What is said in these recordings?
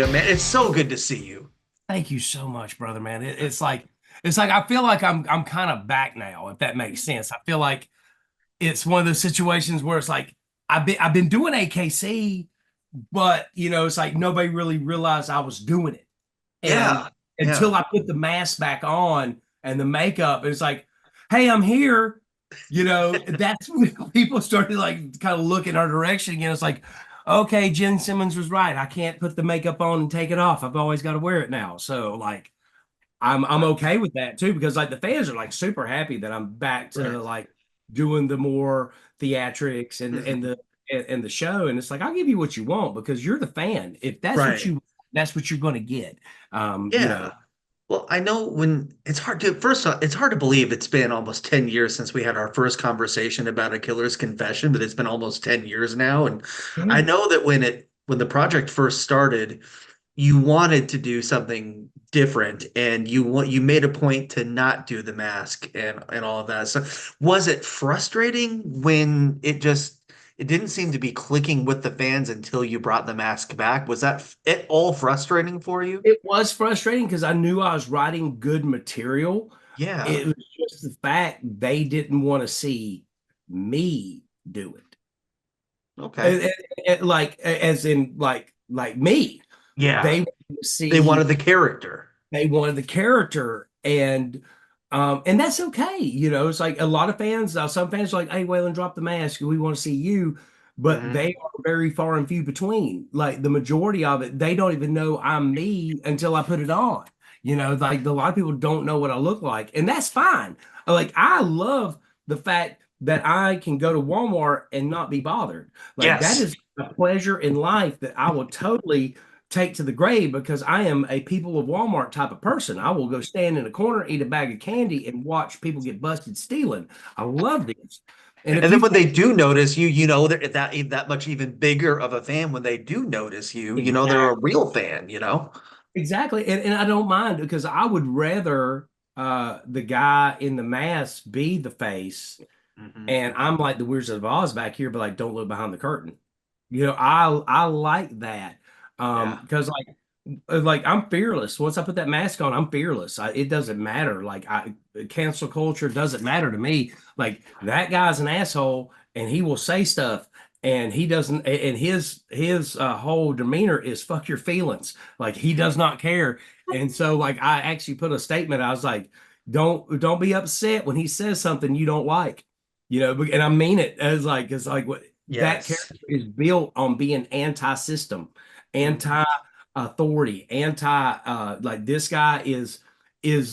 Yeah, man, it's so good to see you. Thank you so much, brother, man. It's like I feel like I'm kind of back now, if that makes sense. I feel like it's one of those situations where it's like I've been doing AKC, but it's like nobody really realized I was doing it. And Yeah, until yeah, I put the mask back on and the makeup, it's like, hey, I'm here. That's when people started like kind of looking our direction again. It's like, okay, Jen Simmons was right. I can't put the makeup on and take it off. I've always got to wear it now. So like I'm okay with that too, because like the fans are like super happy that I'm back to right. like doing the more theatrics and Mhm. the show. And it's like I'll give you what you want because you're the fan. If that's what Right. you that's what you're gonna get. Yeah. Well, I know when it's hard to, first off, it's hard to believe it's been almost 10 years since we had our first conversation about A Killer's Confession, but it's been almost 10 years now. And I Yeah. know that when the project first started, you wanted to do something different and you made a point to not do the mask and all of that. So was it frustrating when it didn't seem to be clicking with the fans until you brought the mask back? Was that it all frustrating for you? It was frustrating because I knew I was writing good material. Yeah. It was just the fact they didn't want to see me do it. Okay. Like as in like me. Yeah. They wanted to They wanted see the character. they wanted the character and that's okay. It's like a lot of fans, some fans are like, hey, Waylon, drop the mask. We want to see you. But Hmm. they are very far and few between. Like the majority of it, they don't even know I'm me until I put it on. Like a lot of people don't know what I look like, and that's fine. Like I love the fact that I can go to Walmart and not be bothered. Like that Yes. is a pleasure in life that I will totally take to the grave because I am a people of Walmart type of person. I will go stand in a corner, eat a bag of candy, and watch people get busted stealing. I love this. And if And then you when think they do notice you, that much even bigger of a fan when they do notice you, they're a exactly, real fan, you know? exactly, and I don't mind because I would rather the guy in the mask be the face, Hmm. and I'm like the Wizard of Oz back here, but like don't look behind the curtain. I like that. Yeah. Because like I'm fearless. Once I put that mask on, I'm fearless. It doesn't matter. Like cancel culture doesn't matter to me. Like that guy's an asshole, and he will say stuff, and he doesn't. And his whole demeanor is fuck your feelings. Like he does not care. And so like I actually put a statement. I was like, don't be upset when he says something you don't like. And I mean it as like it's like what that Yes. character is built on being anti-system, Hmm. anti-authority, like this guy is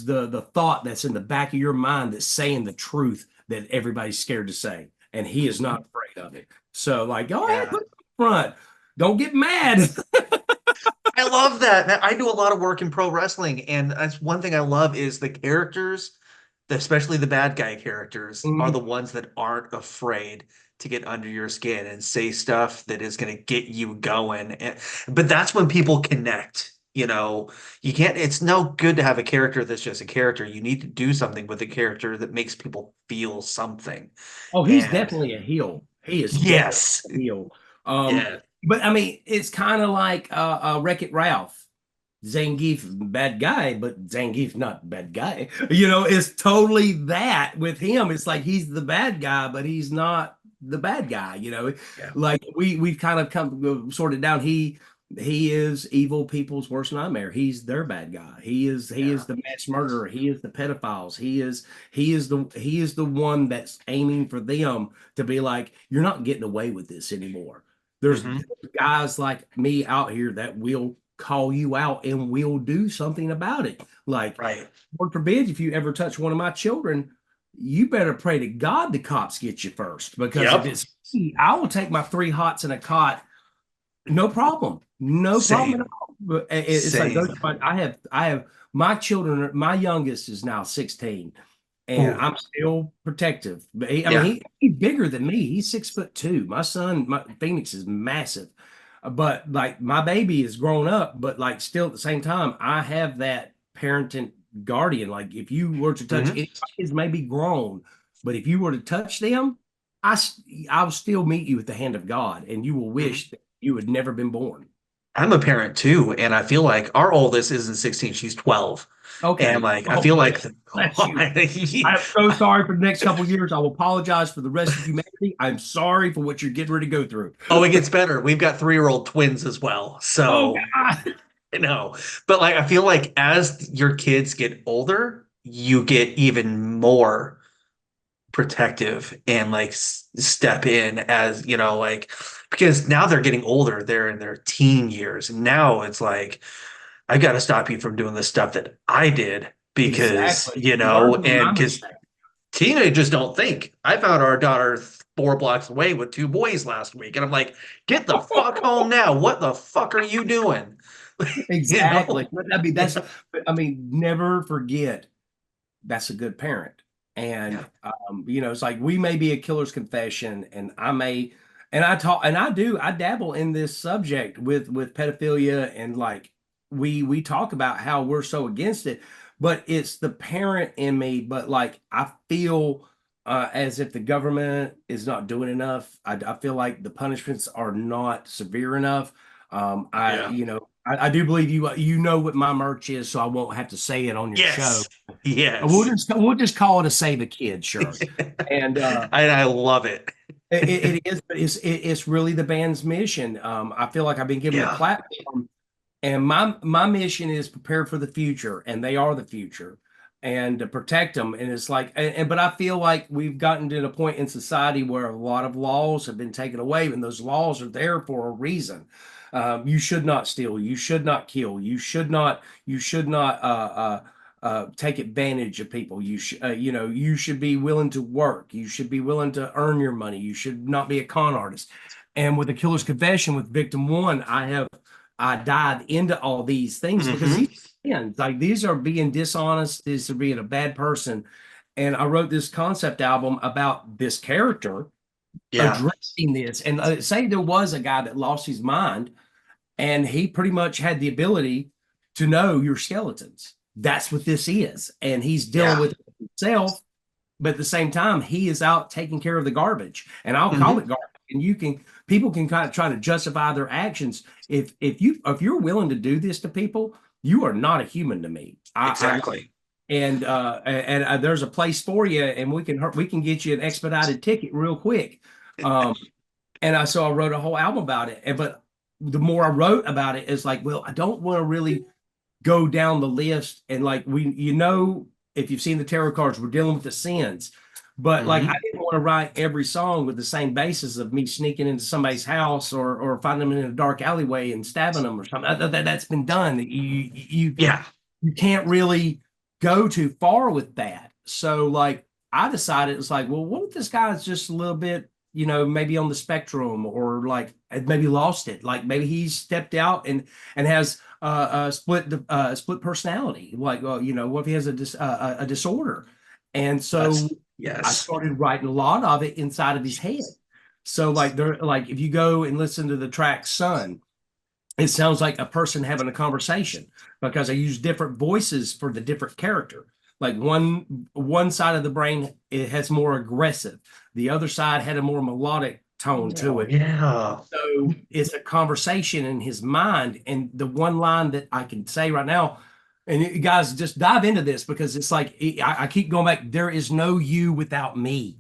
the thought that's in the back of your mind that's saying the truth that everybody's scared to say, and he is not afraid of it. So like, go ahead, Yeah. put it up front. Don't get mad. I love that. Man, I do a lot of work in pro wrestling, and that's one thing I love is the characters, especially the bad guy characters, are the Mhm. ones that aren't afraid to get under your skin and say stuff that is going to get you going. But that's when people connect. You can't, it's no good to have a character that's just a character. You need to do something with a character that makes people feel something. Oh, he's And definitely a heel. He is definitely yes, a heel. Um, yeah, but I mean, it's kind of like Wreck-It Ralph. Zangief, bad guy, but Zangief's not bad guy. It's totally that with him. It's like he's the bad guy, but he's not the bad guy. yeah, Like we've kind of come sorted down. He is evil people's worst nightmare. He's their bad guy. He is yeah. the mass murderer. He is the pedophiles. He is the one that's aiming for them to be like, you're not getting away with this anymore. There's Hmm. guys like me out here that will call you out and we'll do something about it. Like, Right. Lord forbid, if you ever touch one of my children, you better pray to God the cops get you first. Because if Yep. it's me, I will take my three hots in a cot, no problem, no problem at Same. all. But it's like those. Same. I have my children. My youngest is now 16, and Ooh. I'm still protective. But I mean, Yeah. he's bigger than me. He's 6'2". My son, my Phoenix is massive. But like my baby is grown up, but like still at the same time, I have that parenting guardian. Like if you were to touch Hmm. any kids may be grown, but if you were to touch them, I will still meet you at the hand of God, and you will Hmm. wish that you had never been born. I'm a parent too, and I feel like our oldest isn't 16, she's 12. And Okay. like I Oh, feel like bless you. I'm so sorry for the next couple of years. I will apologize for the rest of humanity. I'm sorry for what you're getting ready to go through. oh, it gets better. We've got 3-year-old twins as well. Oh So God. I know. But like I feel like as your kids get older, you get even more protective and like step in as, like because now they're getting older, they're in their teen years. And now it's like I got to stop you from doing the stuff that I did because, Exactly. Learn from and my because mistake. teenagers don't think. I found our daughter 4 blocks away with 2 boys last week, and I'm like, get the fuck home now. What the fuck are you doing? You Exactly. know? But I mean, never forget that's a good parent. Yeah. And it's like we may be a killer's confession, and I may, and I talk, and I dabble in this subject with pedophilia, and like we talk about how we're so against it, but it's the parent in me. But like I feel as if the government is not doing enough. I feel like the punishments are not severe enough. I Yeah. you know. I do believe you know what my merch is, so I won't have to say it on your show. Yes. Yes. We'll just call it a Save a Kid shirt. And I love it. it is, but it's really the band's mission. I feel like I've been given a Yeah. platform, and my mission is prepare for the future, and they are the future, and to protect them. And it's like, but I feel like we've gotten to a point in society where a lot of laws have been taken away, and those laws are there for a reason. You should not steal. You should not kill. You should not take advantage of people. You should be willing to work. You should be willing to earn your money. You should not be a con artist. And with the Killer's Confession, with Victim One, I dive into all these things because Hmm. these are being dishonest, these are being a bad person. And I wrote this concept album about this character Yeah. addressing this. And say there was a guy that lost his mind, and he pretty much had the ability to know your skeletons. That's what this is. And he's dealing Yeah. with it himself, but at the same time, he is out taking care of the garbage. And I'll call Hmm. it garbage. And people can kind of try to justify their actions. If you're willing to do this to people, you are not a human to me. I'm Exactly. and there's a place for you, and we can get you an expedited ticket real quick. Um, so I wrote a whole album about it. But the more I wrote about it, it's like, well, I don't want to really go down the list. And like if you've seen the tarot cards, we're dealing with the sins. But like I Hmm. didn't want to write every song with the same basis of me sneaking into somebody's house or finding them in a dark alleyway and stabbing them or something. That's been done. Yeah. You can't really go too far with that. So like I decided it's like, well, what if this guy's just a little bit, maybe on the spectrum, or like maybe lost it. Like maybe he's stepped out and has split personality. Like, what if he has a disorder? And so That's I yes. started writing a lot of it inside of his head. So like if you go and listen to the track Sun, it sounds like a person having a conversation because I use different voices for the different character. Like one side of the brain, it has more aggressive. The other side had a more melodic tone to Oh, it. yeah. So it's a conversation in his mind. And the one line that I can say right now, and you guys just dive into this because it's like I keep going back. There is no you without me,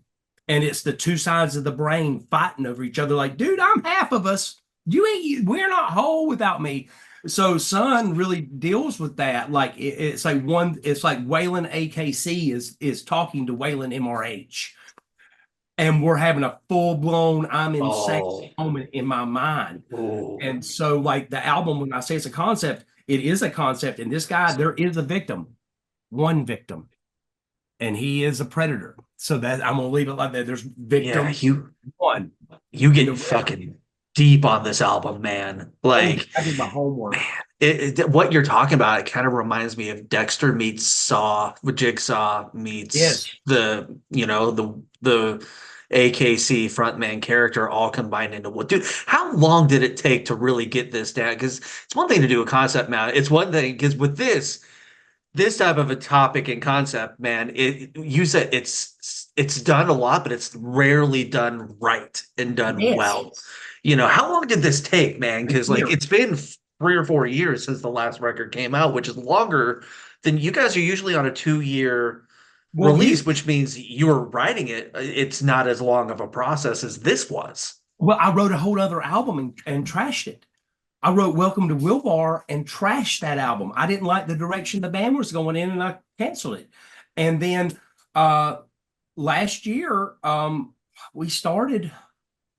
and it's the two sides of the brain fighting over each other. Like, dude, I'm half of us. You ain't. We're not whole without me. So, Sun really deals with that. Like, it's like one. It's like Waylon AKC is talking to Waylon MRH, and we're having a full blown I'm insane Oh. moment in my mind. Oh. And so, like the album, when I say it's a concept, it is a concept. And this guy, there is a victim, one victim, and he is a predator. So that I'm gonna leave it like that. There's Yeah, victim one, you and the get rest. fucking deep on this album, man. Oh, Like, I did my homework. man, what you're talking about, it kind of reminds me of Dexter meets Saw, with Jigsaw meets Yes, the AKC frontman character all combined into one. Dude, how long did it take to really get this down? Because it's one thing to do a concept matter. It's one thing because with this type of a topic and concept, man, you said it's done a lot, but it's rarely done right and done yes, well. How long did this take, man? a Because like year. it's been 3 or 4 years since the last record came out, which is longer than you guys are usually on a 2 year Well, release, which means you were writing it. It's not as long of a process as this was. I wrote a whole other album and trashed it. I wrote Welcome to Wilbar and trashed that album. I didn't like the direction the band was going in, and I canceled it. And then last year, we started,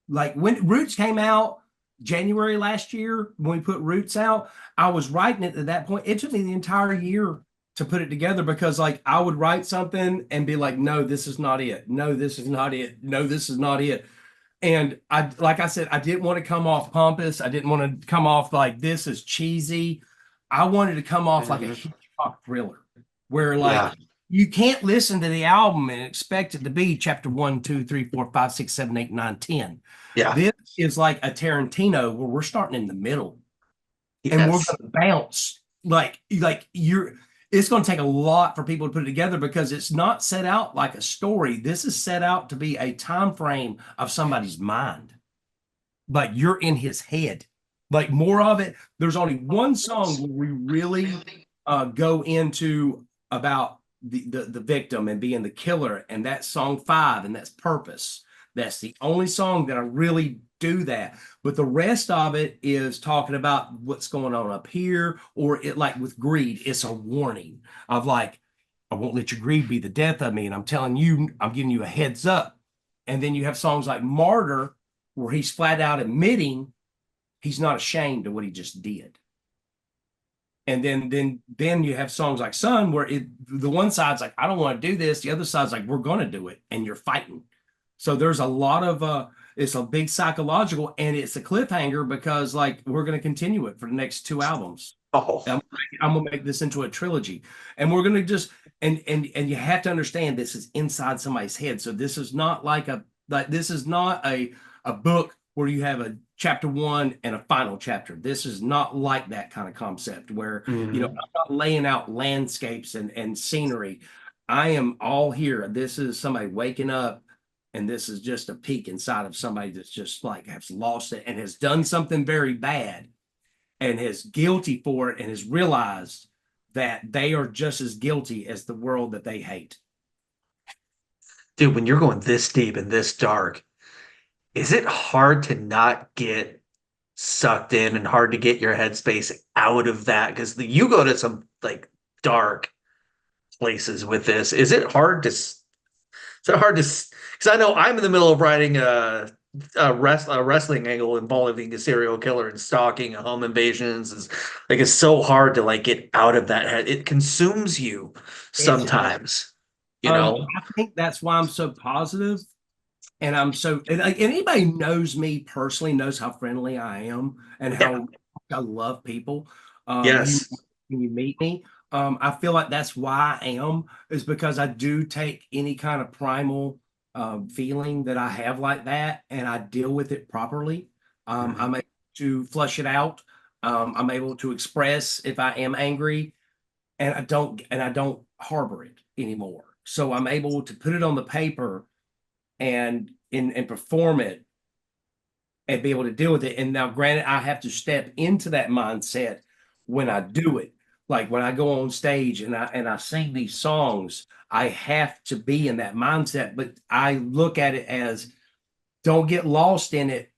like, when Roots came out, January last year, when we put Roots out, I was writing it at that point. It took me the entire year to put it together, because like I would write something and be like, no, this is not it. No, this is not it. No, this is not it. And like I said, I didn't want to come off pompous. I didn't want to come off like this is cheesy. I wanted to come off like a Hitchcock thriller, where like Yeah. you can't listen to the album and expect it to be chapter 1, 2, 3, 4, 5, 6, 7, 8, 9, 10. Yeah. This is like a Tarantino where we're starting in the middle and we're Yes. going to bounce like you're. It's going to take a lot for people to put it together, because it's not set out like a story. This is set out to be a time frame of somebody's mind. Like you're in his head. Like more of it. There's only one song where we really go into about the victim and being the killer, and that's song 5, and that's Purpose. That's the only song that I really do that. But the rest of it is talking about what's going on up here, or it, like with Greed, it's a warning of like, I won't let your greed be the death of me. And I'm telling you, I'm giving you a heads up. And then you have songs like Martyr, where he's flat out admitting he's not ashamed of what he just did. And then you have songs like Sun, where the one side's like, I don't want to do this. The other side's like, we're going to do it. And you're fighting. So there's a lot of, it's a big psychological, and it's a cliffhanger, because like we're going to continue it for the next 2 albums. Oh, I'm going to make this into a trilogy, and we're going to just, and you have to understand this is inside somebody's head. So this is not this is not a book where you have a chapter 1 and a final chapter. This is not like that kind of concept where, I'm not laying out landscapes and scenery. I am all here. This is somebody waking up, and this is just a peek inside of somebody that's just like has lost it and has done something very bad and is guilty for it, and has realized that they are just as guilty as the world that they hate. dude, when you're going this deep and this dark, is it hard to not get sucked in and hard to get your headspace out of that? Because you go to some like dark places with this. Because I know I'm in the middle of writing a wrestling angle involving a serial killer and stalking and home invasions. It's so hard to like get out of that head. It consumes you sometimes, I think that's why I'm so positive, and I'm so, and like anybody knows me personally knows how friendly I am and Yeah. how I love people. Yes. When you meet me, I feel like that's why I am, is because I do take any kind of primal feeling that I have like that, and I deal with it properly. I'm able to flush it out. I'm able to express if I am angry, and I don't harbor it anymore. So I'm able to put it on the paper and perform it and be able to deal with it. And now, granted, I have to step into that mindset when I do it. Like when I go on stage and I sing these songs, I have to be in that mindset. But I look at it as, don't get lost in it.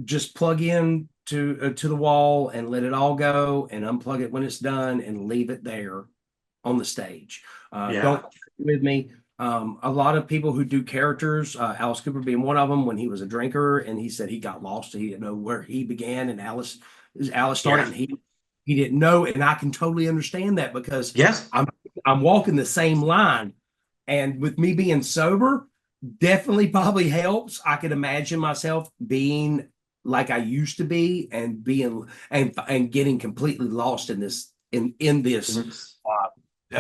Just plug in to the wall and let it all go, and unplug it when it's done and leave it there on the stage. Yeah. Don't with me. A lot of people who do characters, Alice Cooper being one of them, when he was a drinker and he said he got lost, he didn't know where he began and Alice started, and he didn't know, and I can totally understand that, because Yes. I'm walking the same line, and with me being sober, definitely probably helps. I could imagine myself being like I used to be and being and getting completely lost in this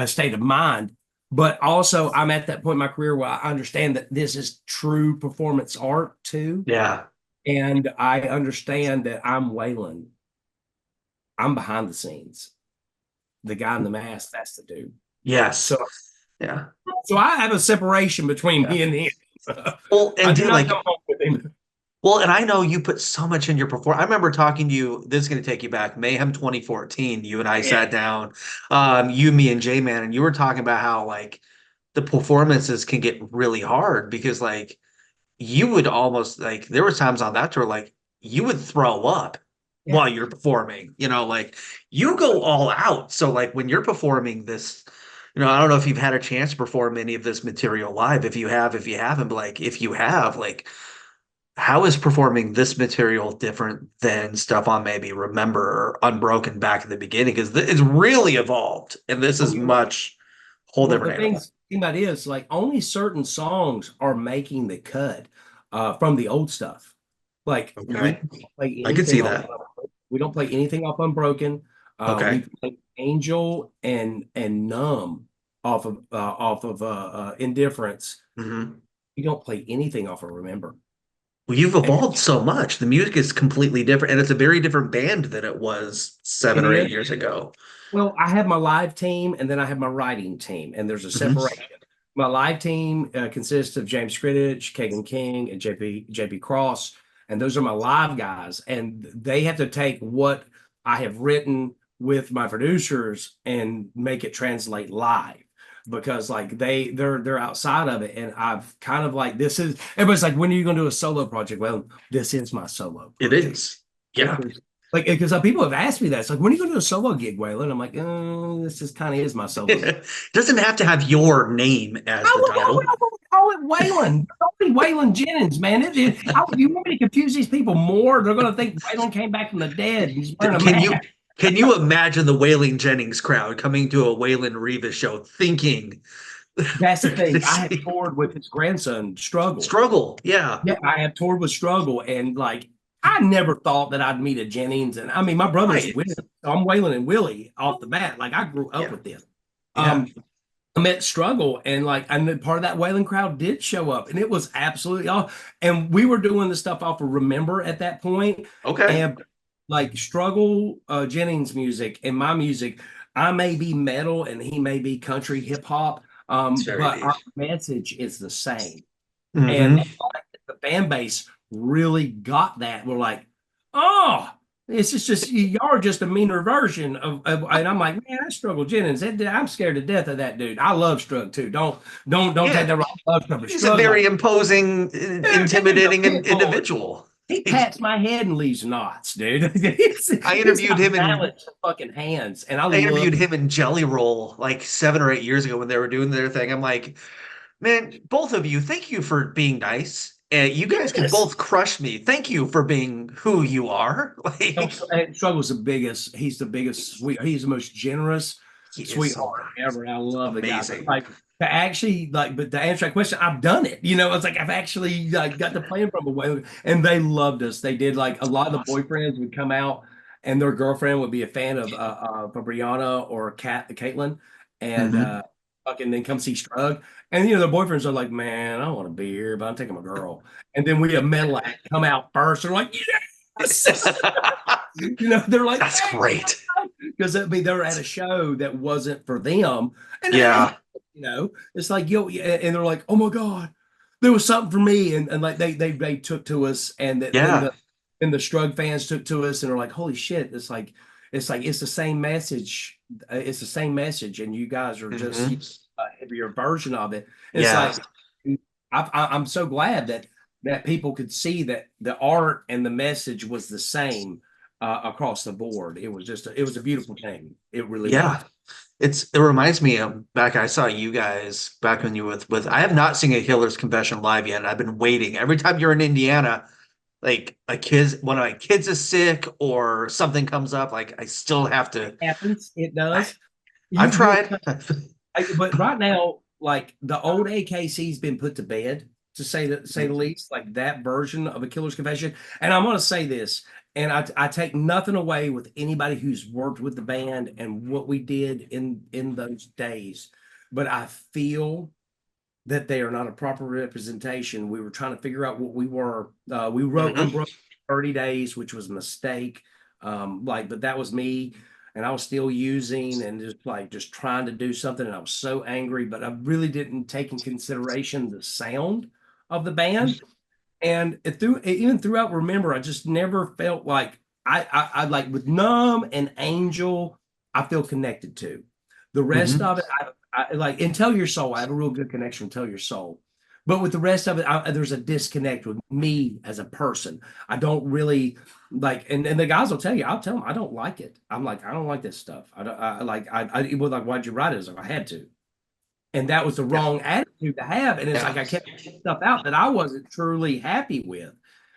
state of mind. But also, I'm at that point in my career where I understand that this is true performance art too. Yeah. And I understand that I'm Waylon. I'm behind the scenes. The guy in the mask, that's the dude. Yes. So yeah. So I have a separation between me and him. Well, and I do dude, not like, come home with him. Well, and I know you put so much in your performance. I remember talking to you. This is going to take you back, Mayhem 2014. You and I Yeah. sat down, you, me, and J Man, and you were talking about how like the performances can get really hard because like you would almost like there was times on that tour like you would throw up Yeah. while you're performing, like you go all out. So like when you're performing this, I don't know if you've had a chance to perform any of this material live. If you have, if you haven't, but like if you have, like how is performing this material different than stuff on maybe Remember or Unbroken back in the beginning? Because it's really evolved, and this Oh, is yeah. much whole Well, the different thing animal. about it is like only certain songs are making the cut from the old stuff. Like we Okay, don't play I could see anything off. that. We don't play anything off Unbroken. We Okay. play Angel and Numb off of Indifference. Hmm. We don't play anything off of Remember. Well, you've And evolved so much. The music is completely different, and it's a very different band than it was it seven or is. 8 years ago. Well, I have my live team and then I have my writing team, and there's a Hmm. separation. My live team consists of James Crittich, Kagan King, and JP Cross, and those are my live guys. And they have to take what I have written with my producers and make it translate live because like they're outside of it. And I've kind of like this is everybody's like, when are you going to do a solo project? Well, this is my solo It project. is. It Yeah. is like because people have asked me that. It's like, when are you going to do a solo gig, Waylon? I'm like, this is kind of is my solo gig. It doesn't have to have your name as I the would, I would, title. I would call it Waylon. Call me Waylon Jennings, man. You want me to confuse these people more? They're going to think Waylon came back from the dead and he's wearing a Can mask. you imagine the Waylon Jennings crowd coming to a Waylon Reavis show thinking That's the they're going thing. to I have see toured with his grandson, Struggle. struggle? Yeah. Yeah, I have toured with Struggle, and like I never thought that I'd meet a Jennings. And I mean, my brother's Right. Willie, so I'm Waylon and Willie off the bat. Like I grew up Yeah. with them. Yeah. Um, I met Struggle, and like and then part of that Wailing crowd did show up, and it was absolutely all. And we were doing the stuff off of Remember at that point, Okay. and like Struggle Jennings music and my music, I may be metal and he may be country hip hop, It's very but our deep. message is the same. And Hmm. the fan base really got that. We're like, oh, it's just y'all are just a meaner version and I'm like, man, I struggle Jennings. I'm scared to death of that dude. I love Strug too. Don't take Yeah. that wrong. I love Strug, but He's a Strug, very like, imposing, dude, that dude's a intimidating pit bull. individual. He He's, pats my head and leaves knots, dude. I He's interviewed got him in balance in fucking hands, and I I love. interviewed him in Jelly Roll like 7 or 8 years ago when they were doing their thing. I'm like, man, both of you, thank you for being nice. And you guys could Yes. both crush me. Thank you for being who you are. No, Like, Struggle's the biggest. He's the biggest. He's the most generous he is so sweetheart nice. ever. I love the guy. But Amazing. like to actually like, but to answer that question, I've done it. It's like I've actually like got to play in from away, and they loved us. They did like a lot of the Awesome. boyfriends would come out, and their girlfriend would be a fan of Brianna or Caitlin, and Hmm. fucking then come see Strug, and the boyfriends are like, man, I don't want to be here, but I'm taking my girl, and then we have metal act come out first. They're like, yes. They're like, That's great. because I mean, they were at a show that wasn't for them, and Yeah. it's like and they're like, oh my god, there was something for me, and like they took to us, and then Yeah. the Strug fans took to us, and they're like, holy shit, it's the same message, and you guys are just Hmm. a heavier version of it. It's Yeah. like I'm so glad that people could see that the art and the message was the same across the board. It was a beautiful thing. It really was. Yeah. It reminds me of back I saw you guys back when you were with I have not seen a Killer's Confession live yet. And I've been waiting. Every time you're in Indiana, like one of my kids is sick or something comes up, like I still have to Happens. It I, does. I've You tried. but right now, like the old AKC's been put to bed, to say the least. Like that version of a Killer's Confession. And I'm gonna say this, and I take nothing away with anybody who's worked with the band and what we did in those days, but I feel that they are not a proper representation. We were trying to figure out what we were. We wrote Mhm. Unbroken 30 days, which was a mistake. But that was me, and I was still using and just trying to do something. And I was so angry, but I really didn't take in consideration the sound of the band. And even throughout Remember, I just never felt like I like with Numb and Angel, I feel connected to. The rest Hmm. of it, I like in Tell Your Soul, I have a real good connection with Tell Your Soul. But with the rest of it, there's a disconnect with me as a person. I don't really like, and the guys will tell you, I'll tell them I don't like it. I'm like, I don't like this stuff. I don't I like I it was like, why'd you write it? I was like, I had to. And that was the Yeah. wrong attitude to have. And it's Yeah. like I kept stuff out that I wasn't truly happy with.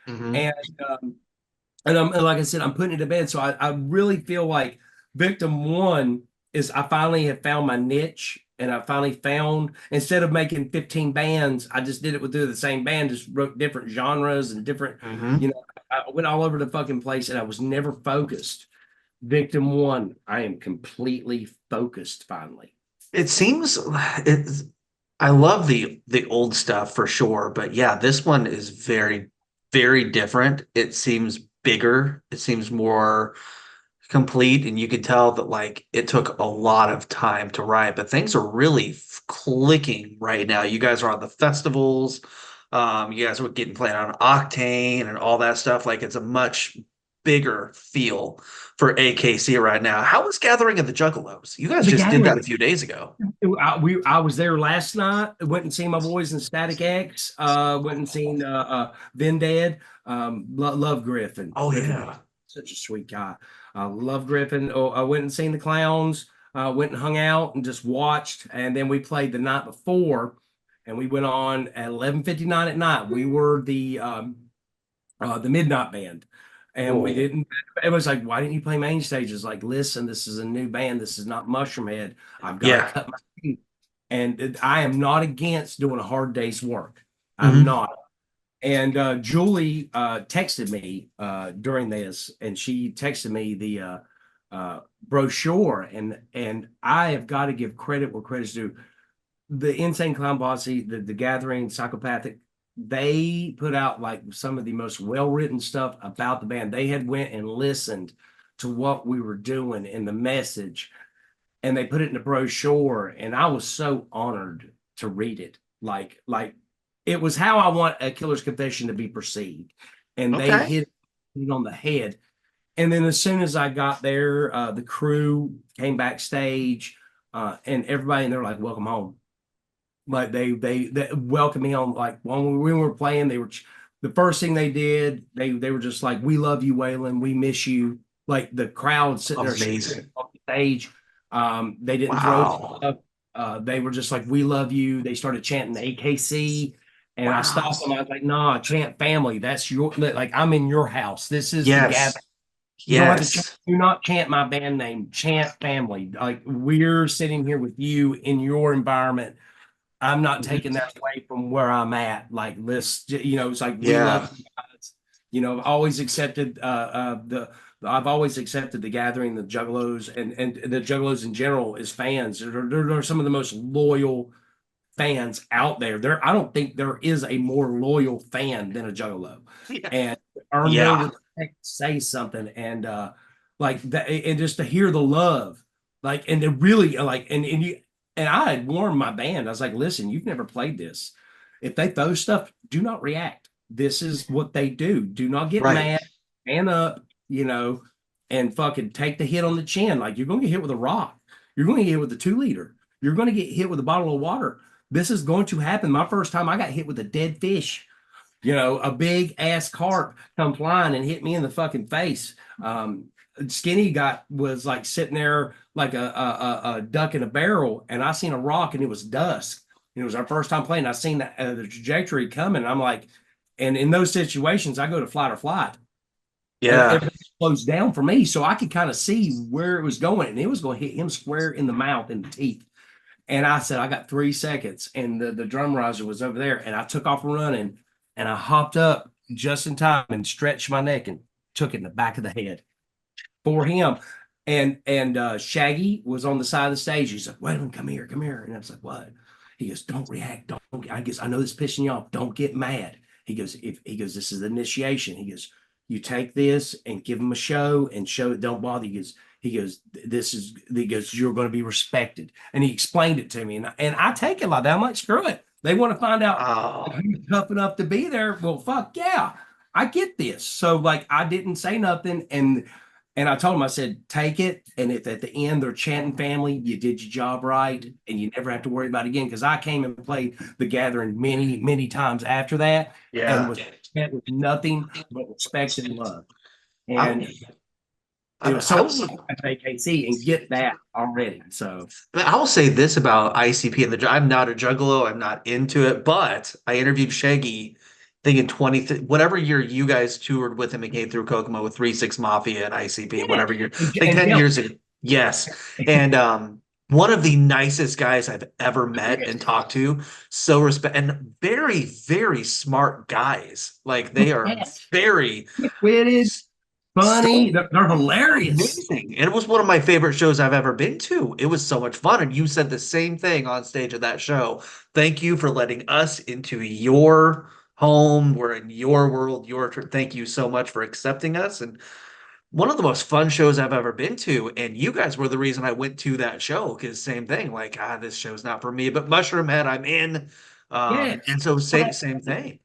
Hmm. And um, and like I said, I'm putting it to bed. So I really feel like Victim One is I finally have found my niche, and I finally found instead of making 15 bands, I just did it with the same band, just wrote different genres and different, Hmm. you know, I went all over the fucking place and I was never focused. Victim One, I am completely focused finally. It seems it. I love the old stuff for sure, but yeah, this one is very, very different. It seems bigger. It seems more complete, and you could tell that like it took a lot of time to write, but things are really clicking right now. You guys are on the festivals. You guys are getting played on Octane and all that stuff. Like it's a much bigger feel for AKC right now. How was Gathering of the Juggalos? You guys The just did that a Gathering. few days ago. I was there last night. Went and seen my boys in Static X. Went and seen Vendad. Love Griffin. Oh Griffin, yeah. such a sweet guy. Love Griffin. Oh, I went and seen the Clowns. Went and hung out and just watched. And then we played the night before, and we went on at 11:59 at night. We were the midnight band. And we Oh didn't, it was like, why didn't you play main stages? Like, listen, this is a new band. This is not Mushroomhead. I've got to yeah. cut my teeth. And I am not against doing a hard day's work. I'm Hmm. not. And Julie texted me during this, and she texted me the brochure, and I have got to give credit where credit's due. The Insane Clown Posse, the Gathering, Psychopathic, they put out like some of the most well-written stuff about the band. They had went and listened to what we were doing and the message, and they put it in a brochure, and I was so honored to read it. Like it was how I want a Killer's Confession to be perceived, and they Okay. hit it on the head. And then as soon as I got there, the crew came backstage, and everybody, and they're like, "Welcome home." Like they welcomed me on. Like when we were playing, they were the first thing they did. They were just like, "We love you, Waylon. We miss you." Like the crowd sitting there Amazing. on the stage. They didn't throw Wow. stuff. They were just like, "We love you." They started chanting AKC, and I stopped them. Wow. I was like, "Nah, chant family. That's your like. I'm in your house. This is the Yes. gathering. You don't have to chant, Yes. do not chant my band name. Chant family. Like we're sitting here with you in your environment. I'm not taking Mhm. that away from where I'm at. Like this, it's like we Yeah. love you guys. I've always accepted I've always accepted the Gathering, the Juggalos, and the Juggalos in general as fans. They're some of the most loyal fans out there. I don't think there is a more loyal fan than a Juggalo, Yeah. and earn their Yeah. respect, say something, and like that, and just to hear the love, like, and to really like, and you, and I had warned my band. I was like, listen, you've never played this. If they throw stuff, do not react. This is what they do. Do not get Right. mad. Stand up, and fucking take the hit on the chin. Like you're going to get hit with a rock. You're going to get hit with a 2 liter. You're going to get hit with a bottle of water. This is going to happen. My first time, I got hit with a dead fish. A big ass carp come flying and hit me in the fucking face. Skinny was like sitting there like a duck in a barrel, and I seen a rock, and it was dusk. And it was our first time playing. I seen the trajectory coming. And I'm like, and in those situations, I go to flight or flight. Yeah. Everything slows down for me, so I could kind of see where it was going, and it was going to hit him square in the mouth and the teeth. And I said, I got 3 seconds. And the drum riser was over there. And I took off running, and I hopped up just in time and stretched my neck and took it in the back of the head for him. And Shaggy was on the side of the stage. He's like, Waylon, come here, come here. And I was like, what? He goes, don't react. Don't. I guess I know this is pissing you off. Don't get mad. He goes, this is the initiation. He goes, you take this and give him a show and show it. Don't bother. He goes, you're going to be respected. And he explained it to me. And I take it like that. I'm like, screw it. They want to find out Oh, like, who's tough enough to be there. Well, fuck yeah, I get this. So like, I didn't say nothing, and I told him, I said, take it, and if at the end they're chanting family, you did your job right, and you never have to worry about it again. Because I came and played the Gathering many, many times after that, and yeah. was met with nothing but respect and love. I'm, And it was I so was, at AKC and get that already. So I will say this about ICP and I'm not a juggalo. I'm not into it, but I interviewed Shaggy, I think in 20, whatever year you guys toured with him and came through Kokomo with 3-6 Mafia and ICP, yeah, whatever year, like and 10 Del, years ago. Yes. And one of the nicest guys I've ever met and talked to. So respect and very, very smart guys. Like they are yes, very witted, funny, so they're hilarious. amazing. And it was one of my favorite shows I've ever been to. It was so much fun. And you said the same thing on stage at that show. Thank you for letting us into your home. We're in your world, thank you so much for accepting us. And one of the most fun shows I've ever been to. And you guys were the reason I went to that show because same thing, like, this show's not for me, but Mushroom Head, I'm in. Yes. And so Well, same thing.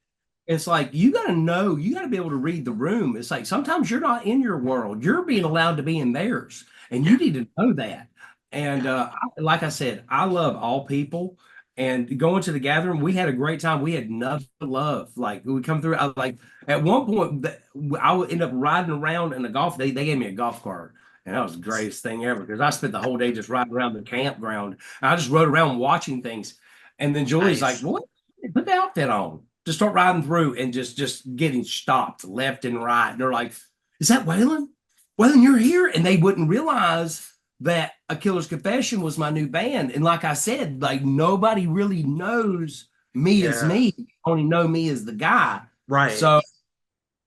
it's like you got to know, you got to be able to read the room. It's like sometimes you're not in your world, you're being allowed to be in theirs, and you Yeah. need to know that. And Yeah. like I said, I love all people. And going to the gathering, we had a great time. We had nothing but love. Like we come through, I like at one point, I would end up riding around in a golf. They gave me a golf cart, and that was the greatest thing ever because I spent the whole day just riding around the campground. I just rode around watching things. And then Julie's like, Nice. "What? Put the outfit on." Just start riding through and just getting stopped left and right. And they're like, "Is that Waylon? Waylon, you're here?" And they wouldn't realize that A Killer's Confession was my new band. And like I said, like nobody really knows me as Yeah. me, only know me as the guy. Right. So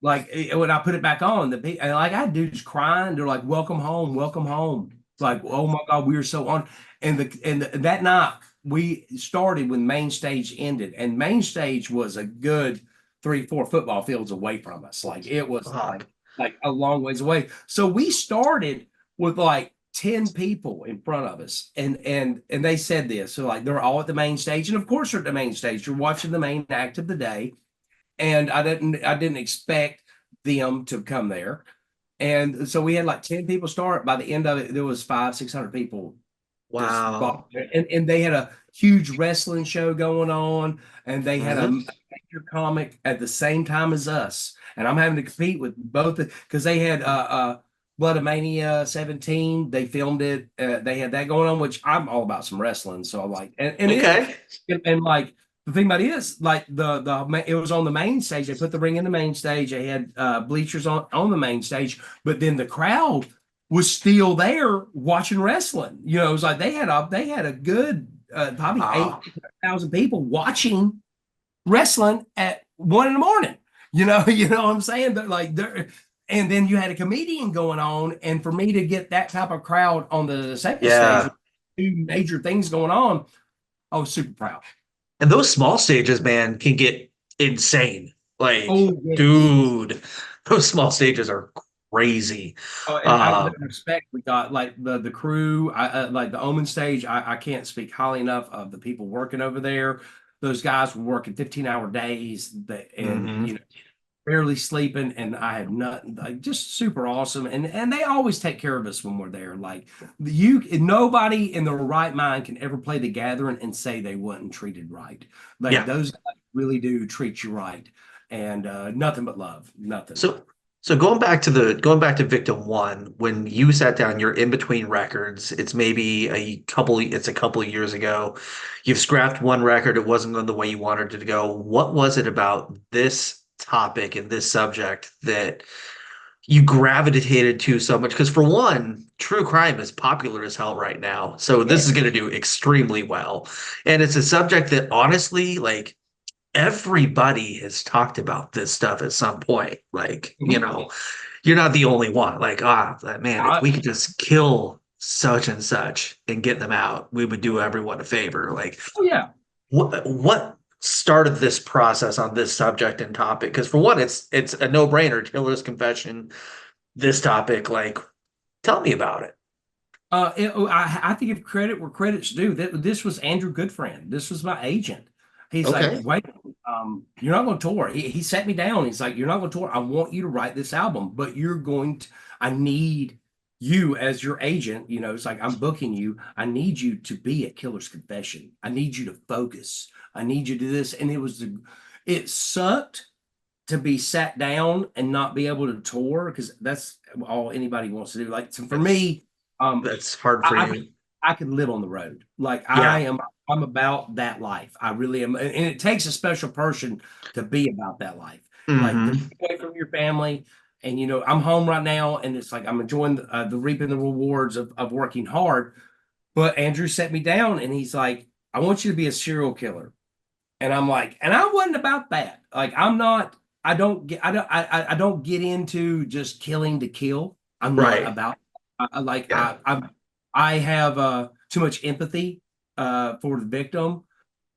like when I put it back on, and like I had dudes crying. They're like, "Welcome home, welcome home." It's like, "Oh my God, we were so on." That night we started when main stage ended, and main stage was a good 3, 4 football fields away from us. Like it was Fuck. like a long ways away. So we started with like 10 people in front of us, and they said this. So like they're all at the main stage, and of course they're at the main stage. You're watching the main act of the day, and I didn't expect them to come there. And so we had like 10 people start. By the end of it, there was 500, 600 people just bought Wow. there. And they had a huge wrestling show going on, and they had a Mhm. major comic at the same time as us. And I'm having to compete with both because they had Blood of Mania 17. They filmed it. They had that going on, which I'm all about some wrestling. So I like Okay. and like the thing about it is like it was on the main stage. They put the ring in the main stage. They had bleachers on the main stage, but then the crowd was still there watching wrestling. You know, it was like they had a good probably Wow. 8,000 people watching wrestling at 1 in the morning. You know, you know what I'm saying? But like there, and then you had a comedian going on, and for me to get that type of crowd on the second stage with Yeah. two major things going on, I was super proud. And those small stages, man, can get insane. Like, Oh yes. dude, those small stages are crazy. Oh, and the Uh, respect we got, like the crew, like the Omen stage. I can't speak highly enough of the people working over there. Those guys were working 15-hour days, and mhm. barely sleeping, and I had nothing. Like just super awesome, and they always take care of us when we're there. Like nobody in their right mind can ever play the Gathering and say they wasn't treated right. Like Yeah. those guys really do treat you right, and nothing but love, nothing. So so going back to Victim One, when you sat down, you're in between records. It's maybe it's a couple of years ago. You've scrapped one record, it wasn't going the way you wanted it to go. What was it about this topic and this subject that you gravitated to so much? Because for one, true crime is popular as hell right now. So this is Yes. going to do extremely well. And it's a subject that honestly, like everybody has talked about this stuff at some point. Like, Mhm. you're not the only one. Like, man, if I, we could just kill such and such and get them out, we would do everyone a favor. Like, oh yeah. what started this process on this subject and topic? Because for one, it's a no-brainer. Killer's Confession, this topic. Like, tell me about it. I think if credit where credit's due, this was Andrew Goodfriend. This was my agent. He's like, Okay. wait, you're not going to tour. He sat me down. He's like, you're not going to tour. I want you to write this album, but you're going to, I need you as your agent. You know, it's like, I'm booking you. I need you to be at Killer's Confession. I need you to focus. I need you to do this. And it sucked to be sat down and not be able to tour because that's all anybody wants to do. Like, so for That's me, um, that's hard for I, you. I could live on the road. Like Yeah. I'm about that life. I really am. And it takes a special person to be about that life. Like to be Hmm. away from your family. And, you know, I'm home right now and it's like I'm enjoying the reaping the rewards of working hard. But Andrew set me down and he's like, I want you to be a serial killer. And I'm like, and I wasn't about that. Like, I'm not, I don't get into just killing to kill. I'm not Right. about, Yeah. I have too much empathy for the victim,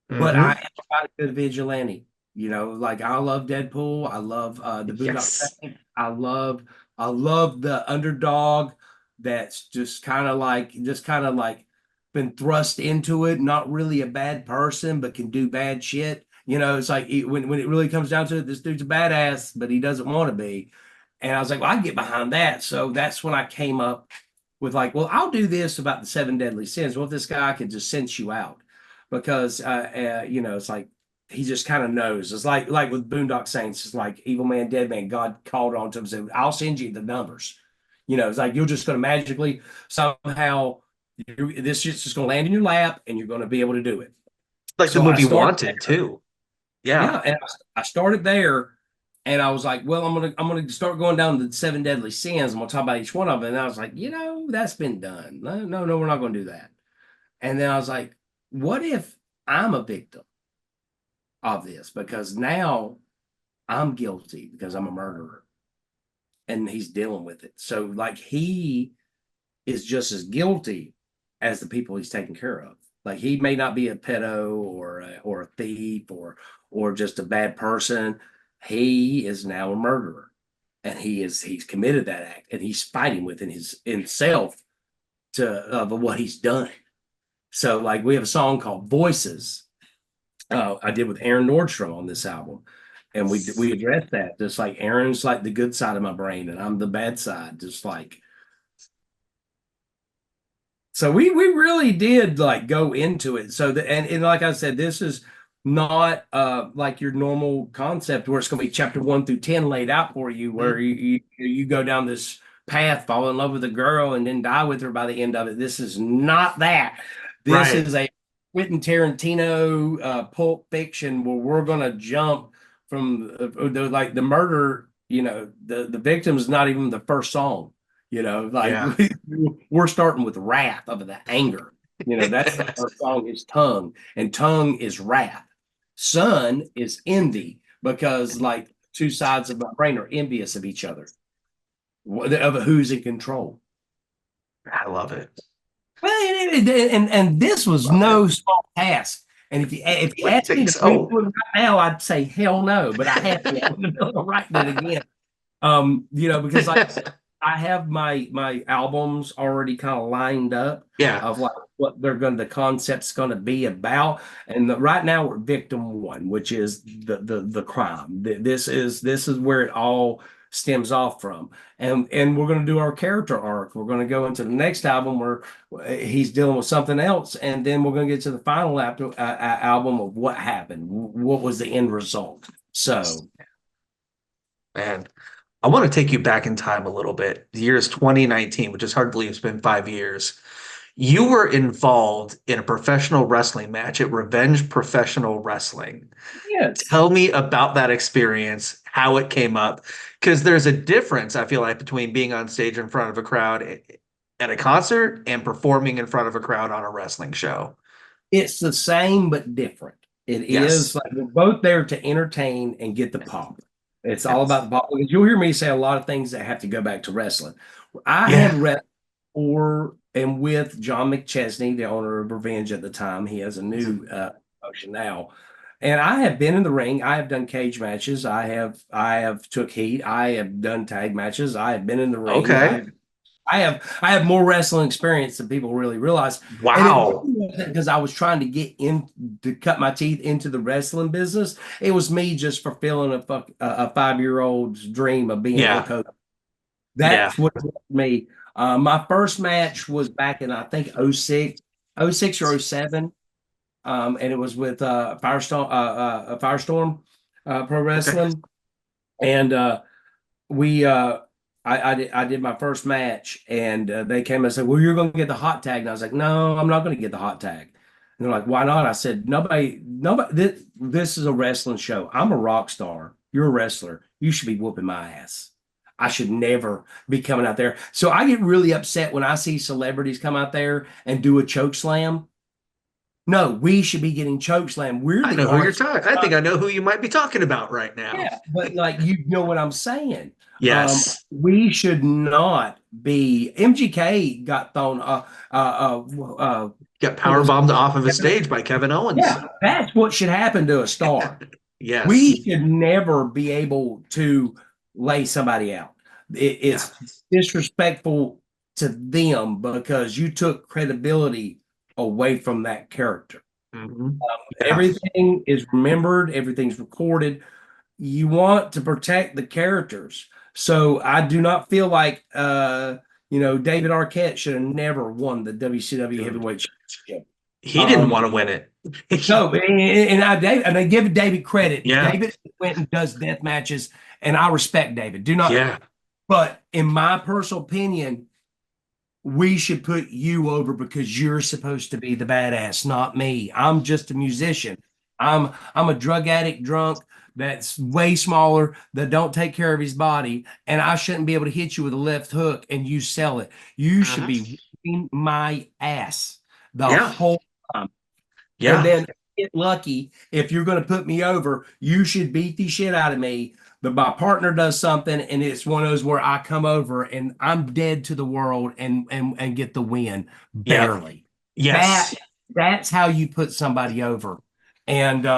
but I Hmm. am about a good vigilante. You know, like I love Deadpool. I love the Boondock Yes. Saints. I love the underdog that's just kind of like been thrust into it, not really a bad person, but can do bad shit. You know, it's like when it really comes down to it, this dude's a badass, but he doesn't want to be. And I was like, well, I can get behind that. So that's when I came up with like, well, I'll do this about the seven deadly sins. Well, if this guy could just sense you out, because you know, it's like he just kind of knows. It's like with Boondock Saints, it's like evil man, dead man. God called on to him and said, "I'll send you the numbers." You know, it's like you're just going to magically somehow this shit's just going to land in your lap, and you're going to be able to do it. Like the So I movie started Wanted too. yeah, Yeah. and I started there, and I was like, well, I'm gonna start going down the seven deadly sins. I'm gonna talk about each one of them. And I was like, you know, that's been done. No, no, no, we're not gonna do that. And then I was like, what if I'm a victim of this? Because now I'm guilty because I'm a murderer, and he's dealing with it. So like he is just as guilty as the people he's taking care of. Like he may not be a pedo or a thief or just a bad person. He is now a murderer, and he's committed that act, and he's fighting within his himself to of what he's done. So like we have a song called Voices. I did with Aaron Nordstrom on this album. And we addressed that. Just like Aaron's like the good side of my brain, and I'm the bad side. Just like so we really did like go into it. So and like I said, this is not like your normal concept where it's going to be chapter 1 through 10 laid out for you, where Mhm. you go down this path, fall in love with a girl, and then die with her by the end of it. This is not that. This Right. is a Quentin Tarantino Pulp Fiction where we're going to jump from like the murder. You know, the victim is not even the first song. You know, like Yeah. we're starting with wrath of the anger. You know, that's the first song is tongue, and tongue is wrath. Sun is envy because like two sides of my brain are envious of each other, of who's in control. I love it. Well, and this was Love it. no small task. And if you I asked me think to so. redo it right now, I'd say hell no. But I have to write it again. You know, because like I have my albums already kind of lined up Yeah. of like what the concept's gonna be about. And right now we're victim one, which is the crime. This is where it all stems off from. And we're gonna do our character arc. We're gonna go into the next album where he's dealing with something else, and then we're gonna get to the final album of what happened, what was the end result. So Man, I want to take you back in time a little bit. The year is 2019, which is hard to believe it's been 5 years. You were involved in a professional wrestling match at Revenge Professional Wrestling. yes. Tell me about that experience, how it came up, because there's a difference, I feel like, between being on stage in front of a crowd at a concert and performing in front of a crowd on a wrestling show. It's the same but different. It is Yes. like we're both there to entertain and get the pop. It's all about Yes. the pop. Because you'll hear me say a lot of things that have to go back to wrestling. I had Yeah. wrestled for and with John McChesney, the owner of Revenge at the time. He has a new promotion now. And I have been in the ring. I have done cage matches. I have took heat. I have done tag matches. I have been in the ring. Okay. I have more wrestling experience than people really realize. And it Wow. wasn't because I was trying to get in to cut my teeth into the wrestling business. It was me just fulfilling a 5-year-old's dream of being Hulk Yeah. Hogan. Yeah. That's what it was for me. My first match was back in I think '06 or '07. And it was with Firestorm Pro Okay. Wrestling. And we I did my first match, and they came and said, "Well, you're going to get the hot tag." And I was like, "No, I'm not going to get the hot tag." And they're like, "Why not?" I said, "Nobody. This is a wrestling show. I'm a rock star. You're a wrestler. You should be whooping my ass. I should never be coming out there." So I get really upset when I see celebrities come out there and do a choke slam. No, we should be getting choke slam. We're I the know who you're arts. talking. I think I know who you might be talking about right now. Yeah, but like you know what I'm saying. Yes. We should not be. MGK got thrown. Got What power was bombed off of a it? stage by Kevin Owens. Yeah, that's what should happen to a star. Yes. We should never be able to lay somebody out. Yeah. It's disrespectful to them because you took credibility away from that character. Mhm. Yeah. Everything is remembered, everything's recorded. You want to protect the characters. So I do not feel like David Arquette should have never won the WCW Dude. heavyweight championship. He didn't Um, want to win it. no, and I give David credit. Yeah. David went and does death matches, and I respect David. Do not, Yeah. but in my personal opinion, we should put you over because you're supposed to be the badass, not me. I'm just a musician. I'm a drug addict drunk that's way smaller that don't take care of his body, and I shouldn't be able to hit you with a left hook and you sell it. You should Mhm. be whipping my ass the Yeah. whole time. And Yeah. then get lucky if you're going to put me over, you should beat the shit out of me. But my partner does something, and it's one of those where I come over and I'm dead to the world and get the win Yeah. barely. That Yes. that's how you put somebody over. And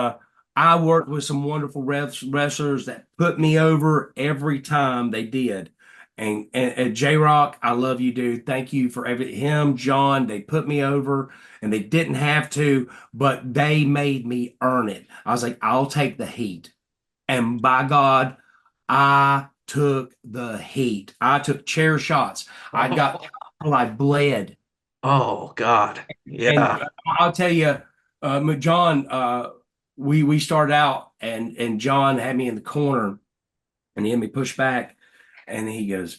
I worked with some wonderful wrestlers that put me over every time they did. And J Rock, I love you, dude. Thank you for him, John. They put me over, and they didn't have to, but they made me earn it. I was like, I'll take the heat. And by God, I took the heat. I took chair shots. I got Oh, till I bled. oh God. And Yeah. I'll tell you, John, we started out, and John had me in the corner, and he had me push back, and he goes,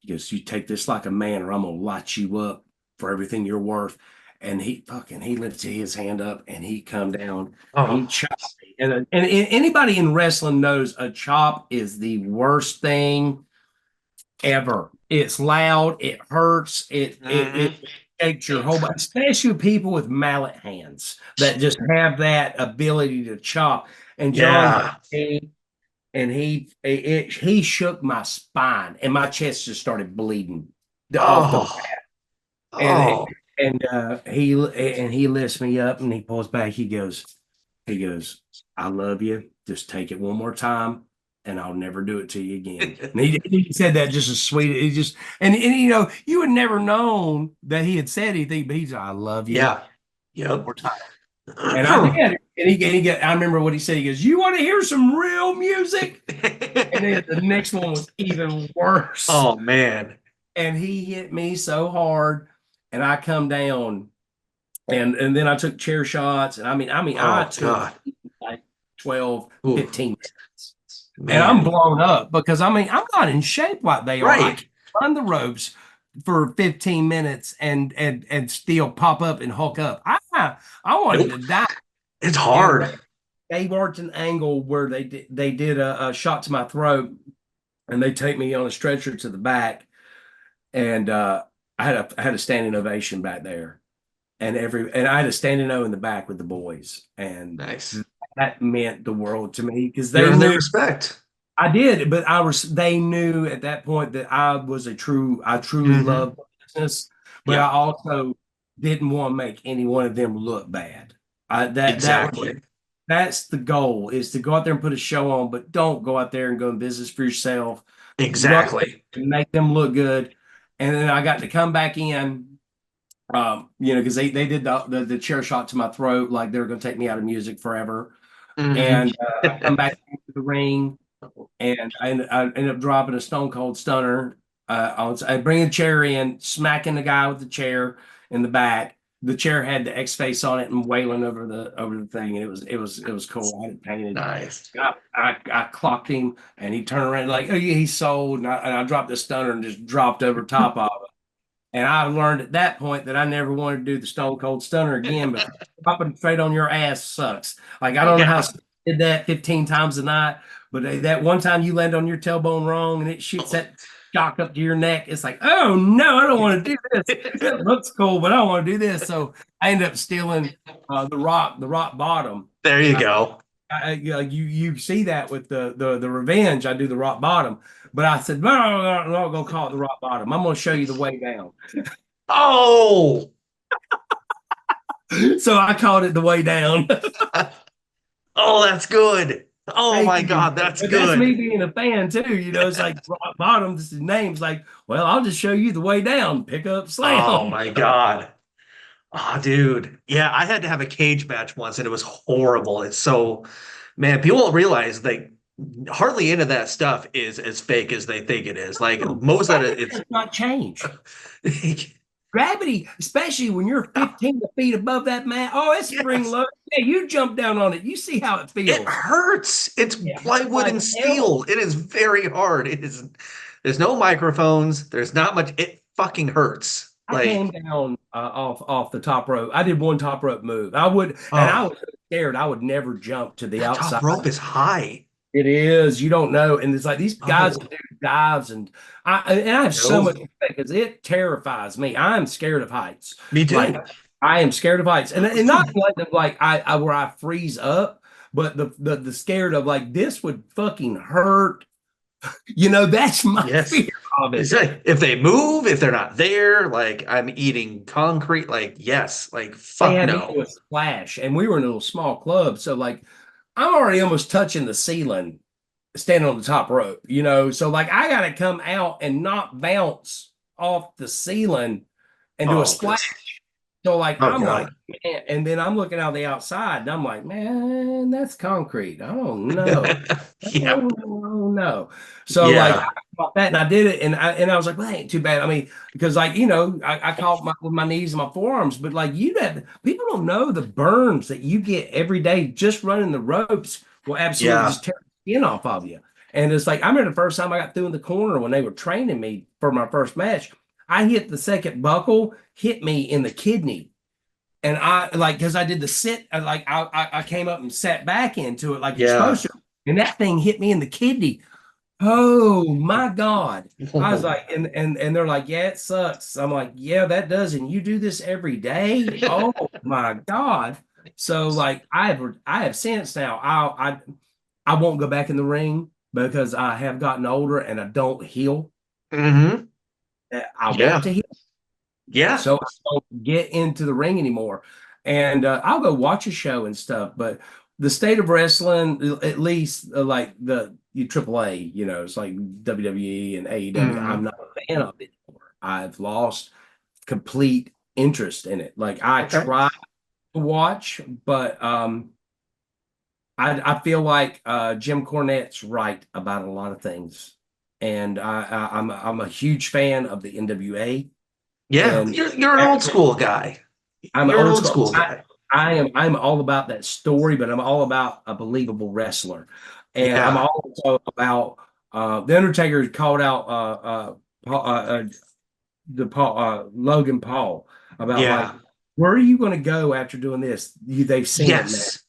you take this like a man, or I'm gonna light you up for everything you're worth. And he lifted his hand up and he come down and he Oh. chopped me. And anybody in wrestling knows a chop is the worst thing ever. It's loud, it hurts, it Mhm. shakes your whole body, especially with people with mallet hands that just have that ability to chop. And John hit Yeah. me, and he shook my spine, and my chest just started bleeding off the Oh. and Oh. he lifts me up and he pulls back. He goes, I love you. Just take it one more time, and I'll never do it to you again. And he said that just as sweet. He just and you would never known that he had said anything, but he's I love you Yeah. Yep. more time. And I did. I remember what he said. He goes, "You want to hear some real music?" And then the next one was even worse. Oh man. And he hit me so hard, and I come down, and then I took chair shots, and I Oh took God. like 12, Ooh, 15 minutes. And I'm man. blown up because I'm not in shape like they are. I Right. can't run the ropes for 15 minutes and still pop up and hulk up. I wanted Nope. to die. It's And hard. they worked an angle where they did a shot to my throat, and they take me on a stretcher to the back, and I had a standing ovation back there, and I had a standing O in the back with the boys, and Nice. that meant the world to me because You they earned their knew respect. I did, but they knew at that point that I truly Hmm. loved the business, but I Yep. also didn't want to make any one of them look bad. That was Exactly. That's the goal, is to go out there and put a show on, but don't go out there and go in business for yourself. Go out there Exactly. and make them look good. And then I got to come back in, because they did the chair shot to my throat, like they were going to take me out of music forever. Hmm. And I come back into the ring, and I ended up dropping a stone cold stunner. I bring a chair in, smacking the guy with the chair in the back. The chair had the X face on it and wailing over the thing, and it was cool. I had it painted. Nice. I clocked him, and he turned around like, oh yeah, he's sold. And I dropped the stunner and just dropped over top of it. And I learned at that point that I never wanted to do the stone cold stunner again, because dropping straight on your ass sucks. Like, I don't know how Yeah. some did that 15 times a night, but that one time you land on your tailbone wrong and it shoots that shock up to your neck, it's like, oh no, I don't want to do this. It looks cool, but I don't want to do this. So I ended up stealing the rock bottom. There you go. You see that with the revenge. I do the rock bottom, but I said, no, I'm not gonna call it the rock bottom. I'm gonna show you the way down. Oh, So I called it the way down. oh, that's good. Oh Thank my you. God, that's But that's me good. being a fan too. It's like rock bottom. This is name's like, well, I'll just show you the way down. Pick up, Oh slam. my God. Oh, dude. Yeah, I had to have a cage match once and it was horrible. It's so, man, people don't realize like hardly any of that stuff is as fake as they think it is. Like No, most of it, gravity does not change. it's Gravity, especially when you're 15 feet above that mat. Oh, it's spring yes, low. Yeah, you jump down on it. You see how it it feels. hurts. It's Yeah, plywood like and hell. steel. It is very hard. It is, there's no microphones. There's not much. It fucking hurts. I came Like, down off the top rope. I did one top rope move. I oh, was so scared. I would never jump to the that outside. top rope is high. It is. You don't know, and it's like these guys Oh, can do dives, and I have so no. much respect because it terrifies me. I'm scared of heights. Me Like, too. I am scared of heights, and not like I where I freeze up, but the scared of like this would fucking hurt. That's my Yes. fear of It's it. like if they move, if they're not there, like I'm eating concrete, like yes, like They fuck had me do no. a splash, and we were in a little small club, so like I'm already almost touching the ceiling, standing on the top rope. So like I gotta come out and not bounce off the ceiling and do a Oh, splash. just So like oh I'm like, God. man, and then I'm looking out the outside and I'm like, man, that's concrete. I don't know. Yeah. Oh no. So like I Yeah. caught that and I did it and I was like, well, that ain't too bad. I mean, because like, I caught with my knees and my forearms, but like people don't know the burns that you get every day just running the ropes will absolutely Yeah. just tear the skin off of you. And it's like I remember the first time I got through in the corner when they were training me for my first match, I hit the second buckle, hit me in the kidney. And I like because I did the sit, I came up and sat back into it like you're Yeah. supposed to, and that thing hit me in the kidney. Oh my God. I was like, and they're like, yeah, it sucks. I'm like, yeah, that does. And you do this every day? Oh my God. So like I have since now. I won't go back in the ring because I have gotten older and I don't heal. Hmm. I want Yeah. to heal. Yeah. So I don't get into the ring anymore. And I'll go watch a show and stuff, but the state of wrestling, at least like the AAA, it's like WWE and AEW, I'm Hmm. not a fan of it anymore. I've lost complete interest in it. Like I Okay. try to watch, but I feel like Jim Cornette's right about a lot of things. And I'm a huge fan of the NWA. Yeah. And You're an old school guy. I'm You're an old old school. school guy. I'm all about that story, but I'm all about a believable wrestler, and I'm Yeah. also about the Undertaker called out Paul, Logan Paul about like Yeah. where are you going to go after doing this? They've seen it now. Yes.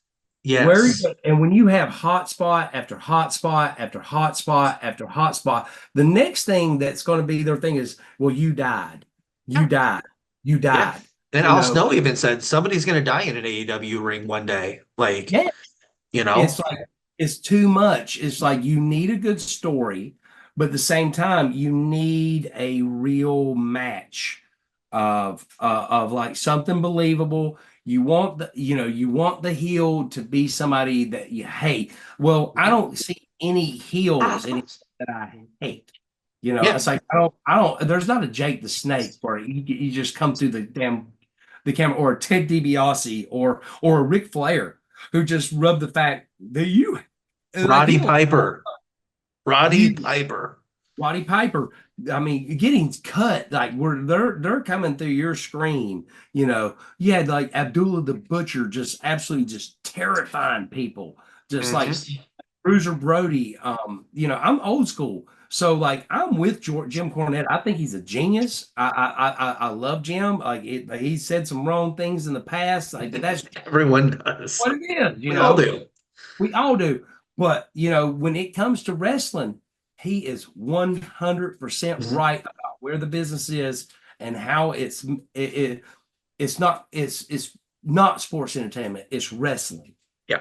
Where are you, Yes. and when you have hot spot after hot spot after hot spot after hot spot, the next thing that's going to be their thing is, well, you died, you Yeah. died, you Yeah. died. And You Al know, Snow even said somebody's gonna die in an AEW ring one day. Like, yeah. you It's know? like it's too much. It's like you need a good story, but at the same time, you need a real match of like something believable. you want the heel to be somebody that you hate. Well, I don't see any heels any that I hate. Yeah. It's like I don't. There's not a Jake the Snake where you just come through the camera, or a Ted DiBiase or a Ric Flair who just rubbed the fact that you like Roddy people Piper. Roddy you Piper. Roddy Piper. I mean, getting cut like where they're coming through your screen. You had like Abdullah the Butcher, just absolutely just terrifying people, just like Hmm. Bruiser Brody. I'm old school, so like I'm with Jim Cornette. I think he's a genius. I love Jim. Like he said some wrong things in the past, like but that's Everyone does. what it is. We all do. We all do. But when it comes to wrestling, he is 100% Mhm. right about where the business is and how it's not sports entertainment. It's wrestling. Yeah.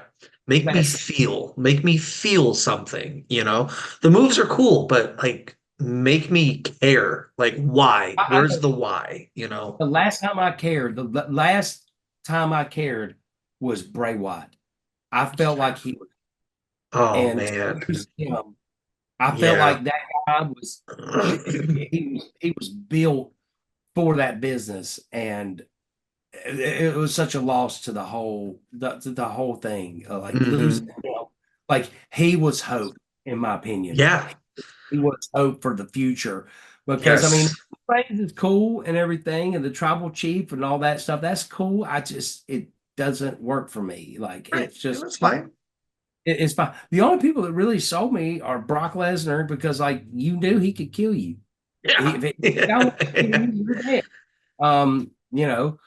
That's Make me feel something, you know? The moves are cool, but like make me care. Like why? Where's I the why, you know? the last time I cared, the last time I cared was Bray Wyatt. I felt like he was, Oh and to man. lose him, I felt Yeah. like that guy was he was built for that business, and it was such a loss to the whole thing. Like losing Hmm. him, like he was hope, in my opinion. Yeah. He was hope for the future because I mean, Yes. praise is cool and everything, and the tribal chief and all that stuff. That's cool. It doesn't work for me. Like Right. it's Yeah, just that's fine. it's fine. The only people that really sold me are Brock Lesnar because like you knew he could kill you. Yeah. If it got one kill you, you're dead. Um, you know,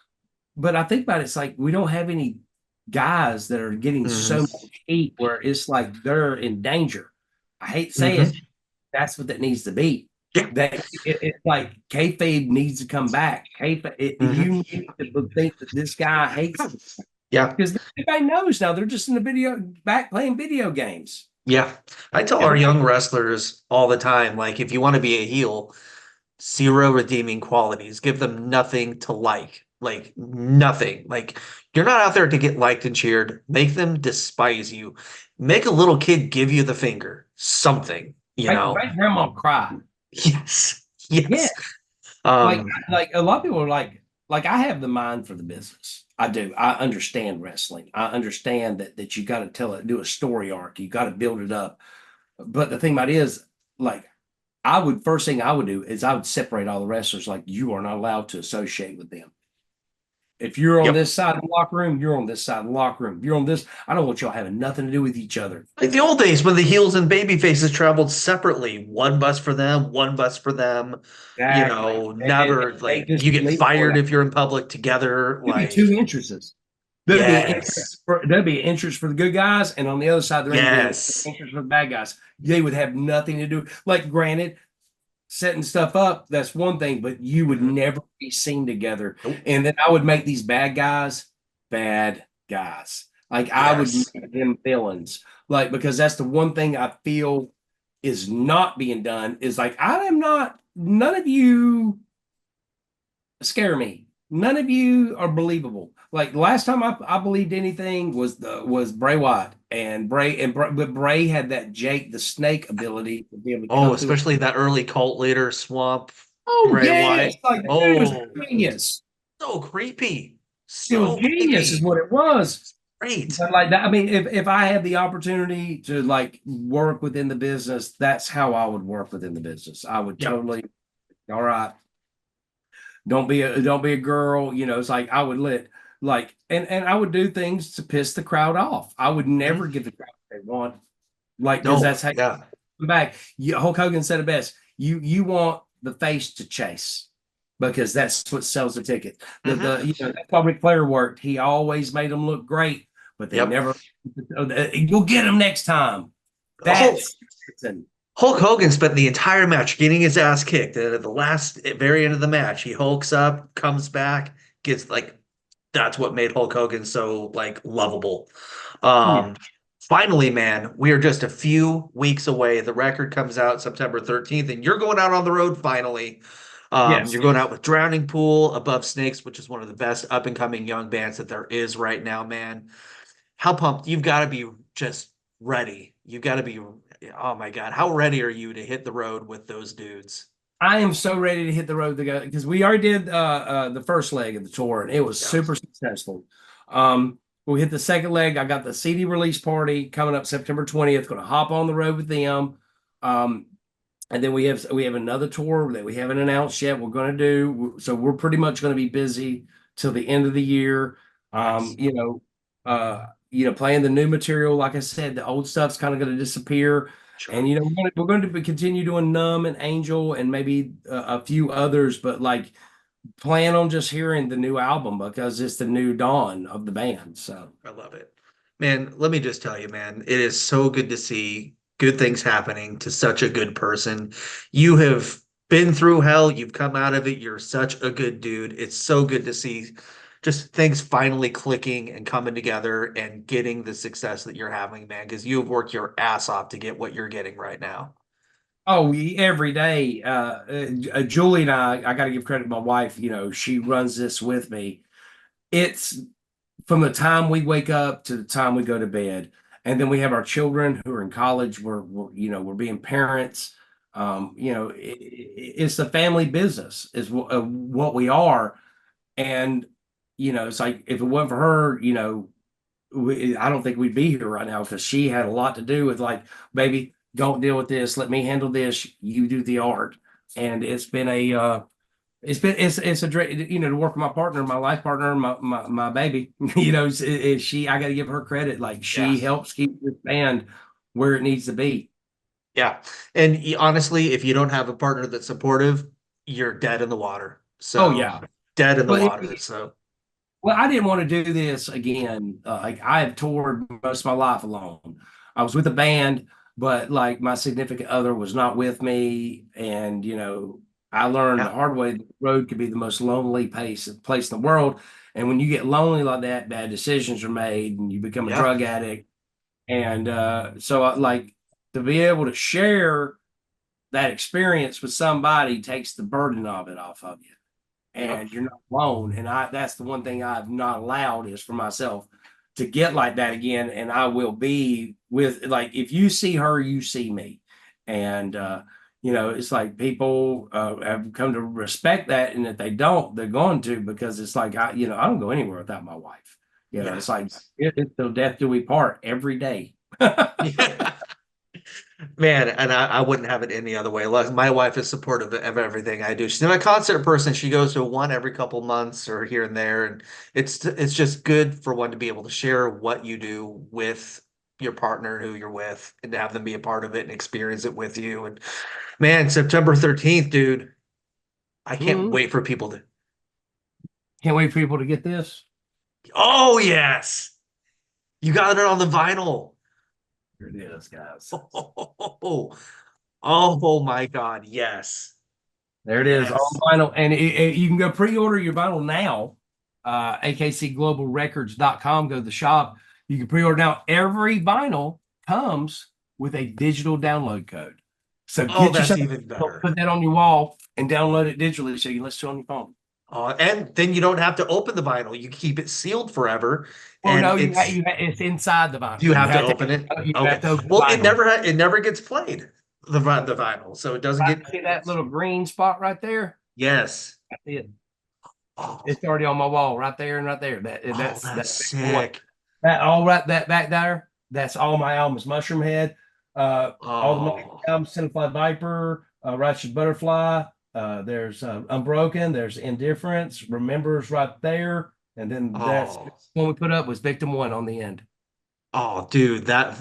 but I think about it, it's like we don't have any guys that are getting so Hmm. much heat where it's like they're in danger. I hate to say it, Hmm. that's what that needs to be. Yeah. It's like kayfabe needs to come back. Hmm. You need to think that this guy hates him Yeah. because everybody knows now they're just in the video back playing video games. Yeah. I tell our Everybody, young wrestlers all the time, like if you want to be a heel, zero redeeming qualities. Give them nothing to like nothing. Like you're not out there to get liked and cheered. Make them despise you. Make a little kid give you the finger. Something, you know. make grandma cry. Yes. Yeah, Yes. like Um, like a lot of people are like I have the mind for the business. I do. I understand wrestling. I understand that you got to tell it, do a story arc. You got to build it up. But the thing about it is, like, first thing I would do is I would separate all the wrestlers. Like, you are not allowed to associate with them. If you're on yep. this side of the locker room, you're on this side of the locker room. If you're on this, I don't want y'all having nothing to do with each other. Like the old days when the heels and baby faces traveled separately. One bus for them, one bus for them. You Exactly. know, And never they like just you get leave it for fired that. if you're in public together. Could be Like, two entrances. yes. There'd be an entrance for the good guys, and on the other side of the ring, be an Yes. entrance for the bad guys. They would have nothing to do. Like, granted, setting stuff up, that's one thing, but you would Mhm. never be seen together. Nope. And then I would make these bad guys bad guys. Like I would Yes. make them villains. Like, because that's the one thing I feel is not being done is like I am not none of you scare me. None of you are believable. Like the last time I believed anything was Bray Wyatt but Bray had that Jake the Snake ability to be able to Oh, come through. especially that early cult leader swamp Oh Bray yes, Wyatt. like the dude was Oh, genius. so creepy. It was So genius, is creepy. what it was. Great. But like that, I mean, if I had the opportunity to like work within the business, that's how I would work within the business. I would Yep. totally, all right, don't be a girl. It's like I would and I would do things to piss the crowd off. I would never Mhm. give the crowd what they want, like because No, that's how you yeah. come back. Hulk Hogan said it best. You want the face to chase because that's what sells the ticket. The Hmm. that's how Ric Flair worked. He always made them look great, but they Yep. never. You'll get them next time. Hulk, That's listen, Hulk Hogan spent the entire match getting his ass kicked. And at the very end of the match, he hulks up, comes back, gets like, that's what made Hulk Hogan so like lovable. yeah. Um, Finally, man, we are just a few weeks away. The record comes out September 13th, and you're going out on the road finally. Yes. You're going out with Drowning Pool, Above Snakes, which is one of the best up and coming young bands that there is right now, man. How pumped? You've got to be just ready. You've got to be, oh my God, how ready are you to hit the road with those dudes? I am so ready to hit the road to go because we already did the first leg of the tour and it was Yeah. super successful. We hit the second leg. I got the CD release party coming up September 20th. Going to hop on the road with them. Um, and then we have another tour that we haven't announced yet. We're going to do so. We're pretty much going to be busy till the end of the year. Um, Nice. you know, playing the new material. Like I said, the old stuff's kind of going to disappear. And Sure. we're going to continue doing Numb and Angel and maybe a few others, but like plan on just hearing the new album because it's the new dawn of the band. So I love it. Man, let me just tell you, man, it is so good to see good things happening to such a good person. You have been through hell, you've come out of it, you're such a good dude. It's so good to see just things finally clicking and coming together and getting the success that you're having, man, because you have worked your ass off to get what you're getting right now. oh, every day. Julie and I got to give credit to my wife. She runs this with me. It's from the time we wake up to the time we go to bed, and then we have our children who are in college. We're being parents. It's the family business is what we are, and it's like if it wasn't for her, I don't think we'd be here right now because she had a lot to do with like, baby, don't deal with this. Let me handle this. You do the art. And it's a dream, to work with my partner, my life partner, my baby, I got to give her credit. Like Yeah. she helps keep this band where it needs to be. Yeah. And honestly, if you don't have a partner that's supportive, you're dead in the water. Oh So, yeah. dead in the Well, water. So, I didn't want to do this again. Like I have toured most of my life alone. I was with a band, but like my significant other was not with me, and I learned the yeah. hard way that the road could be the most lonely place in the world. And when you get lonely like that, bad decisions are made, and you become a Yeah. drug addict. And so, like to be able to share that experience with somebody takes the burden of it off of you Yep. and you're not alone. And that's the one thing I've not allowed is for myself to get like that again. And I will be with like if you see her, you see me. And it's like people have come to respect that, and if they don't, they're going to because it's like I don't go anywhere without my wife. Yeah. It's like it's till death do we part every day. Yeah. Man, and I wouldn't have it any other way. Like, my wife is supportive of everything I do. She's not a concert person. She goes to one every couple months or here and there, and it's just good for one to be able to share what you do with your partner who you're with, and to have them be a part of it and experience it with you. And man, September 13th, dude, I can't Mhm. wait for people to. Can't wait for people to get this. Oh yes, you got it on the vinyl. Here it is, guys. Oh my God, yes. There it is, all Yes. vinyl. And you can go pre-order your vinyl now. AKCGlobalRecords.com. Go to the shop. You can pre-order now. Every vinyl comes with a digital download code. So Oh, get that's yourself, even better. put that on your wall and download it digitally so you can listen to it on your phone. And then you don't have to open the vinyl. You keep it sealed forever. Well, And no, it's inside the you vinyl. have to open it. You Okay. have to open the Well, vinyl. it never gets played, the vinyl. So it doesn't Right, get, see that little green spot right there? yes. That's it. Oh, It's already on my wall right there and right there. oh, That's that's that one. sick. That all right, that back there, that's all my albums. Mushroom Head, all the Money Oh, albums, Cinefly Viper, Righteous Butterfly. There's Unbroken. There's Indifference. Remembers right there, and then that's oh, one we put up was Victim One on the end. oh, dude, that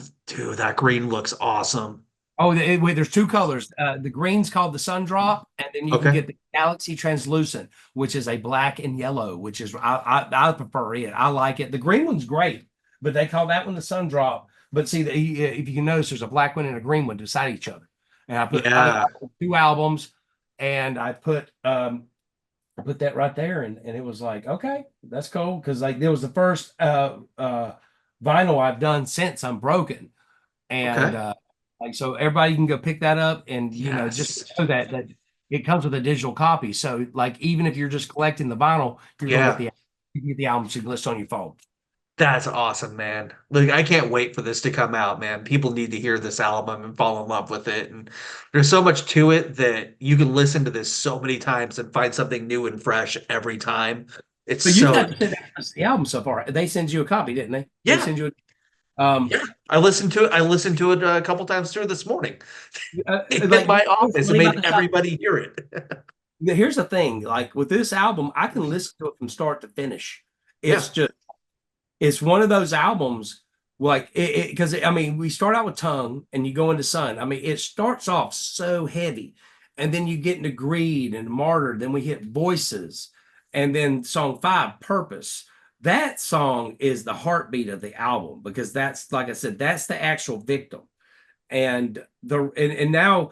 green looks awesome. Oh, wait, there's two colors. The green's called the Sun Drop, and then you can Okay. get the Galaxy Translucent, which is a black and yellow, which is I prefer it. I like it. The green one's great, but they call that one the Sun Drop. But see, if you can notice, there's a black one and a green one beside each other. And I Yeah. put two albums, and I put that right there, and it was like, okay, that's cool because like it was the first vinyl I've done since I'm broken, and Okay. like so everybody can go pick that up and just Yes. know that it comes with a digital copy. So like even if you're just collecting the vinyl, you're gonna get Yeah. the you get the album so you can listen on your phone. That's awesome, man. Like I can't wait for this to come out, man. People need to hear this album and fall in love with it. And there's so much to it that you can listen to this so many times and find something new and fresh every time. It's But you've so, got to sit down and listen to the album so far. They send you a copy, didn't they? They yeah, send you a yeah. I listened to it a couple times through this morning in like my what's office and funny about made this album? everybody hear it. Here's the thing, like with this album, I can listen to it from start to finish. Yeah. It's just it's one of those albums like it because I mean we start out with Tongue and you go into Sun. I mean it starts off so heavy, and then you get into Greed and Martyr. Then we hit Voices, and then song five, Purpose. That song is the heartbeat of the album because that's like I said, that's the actual victim. And now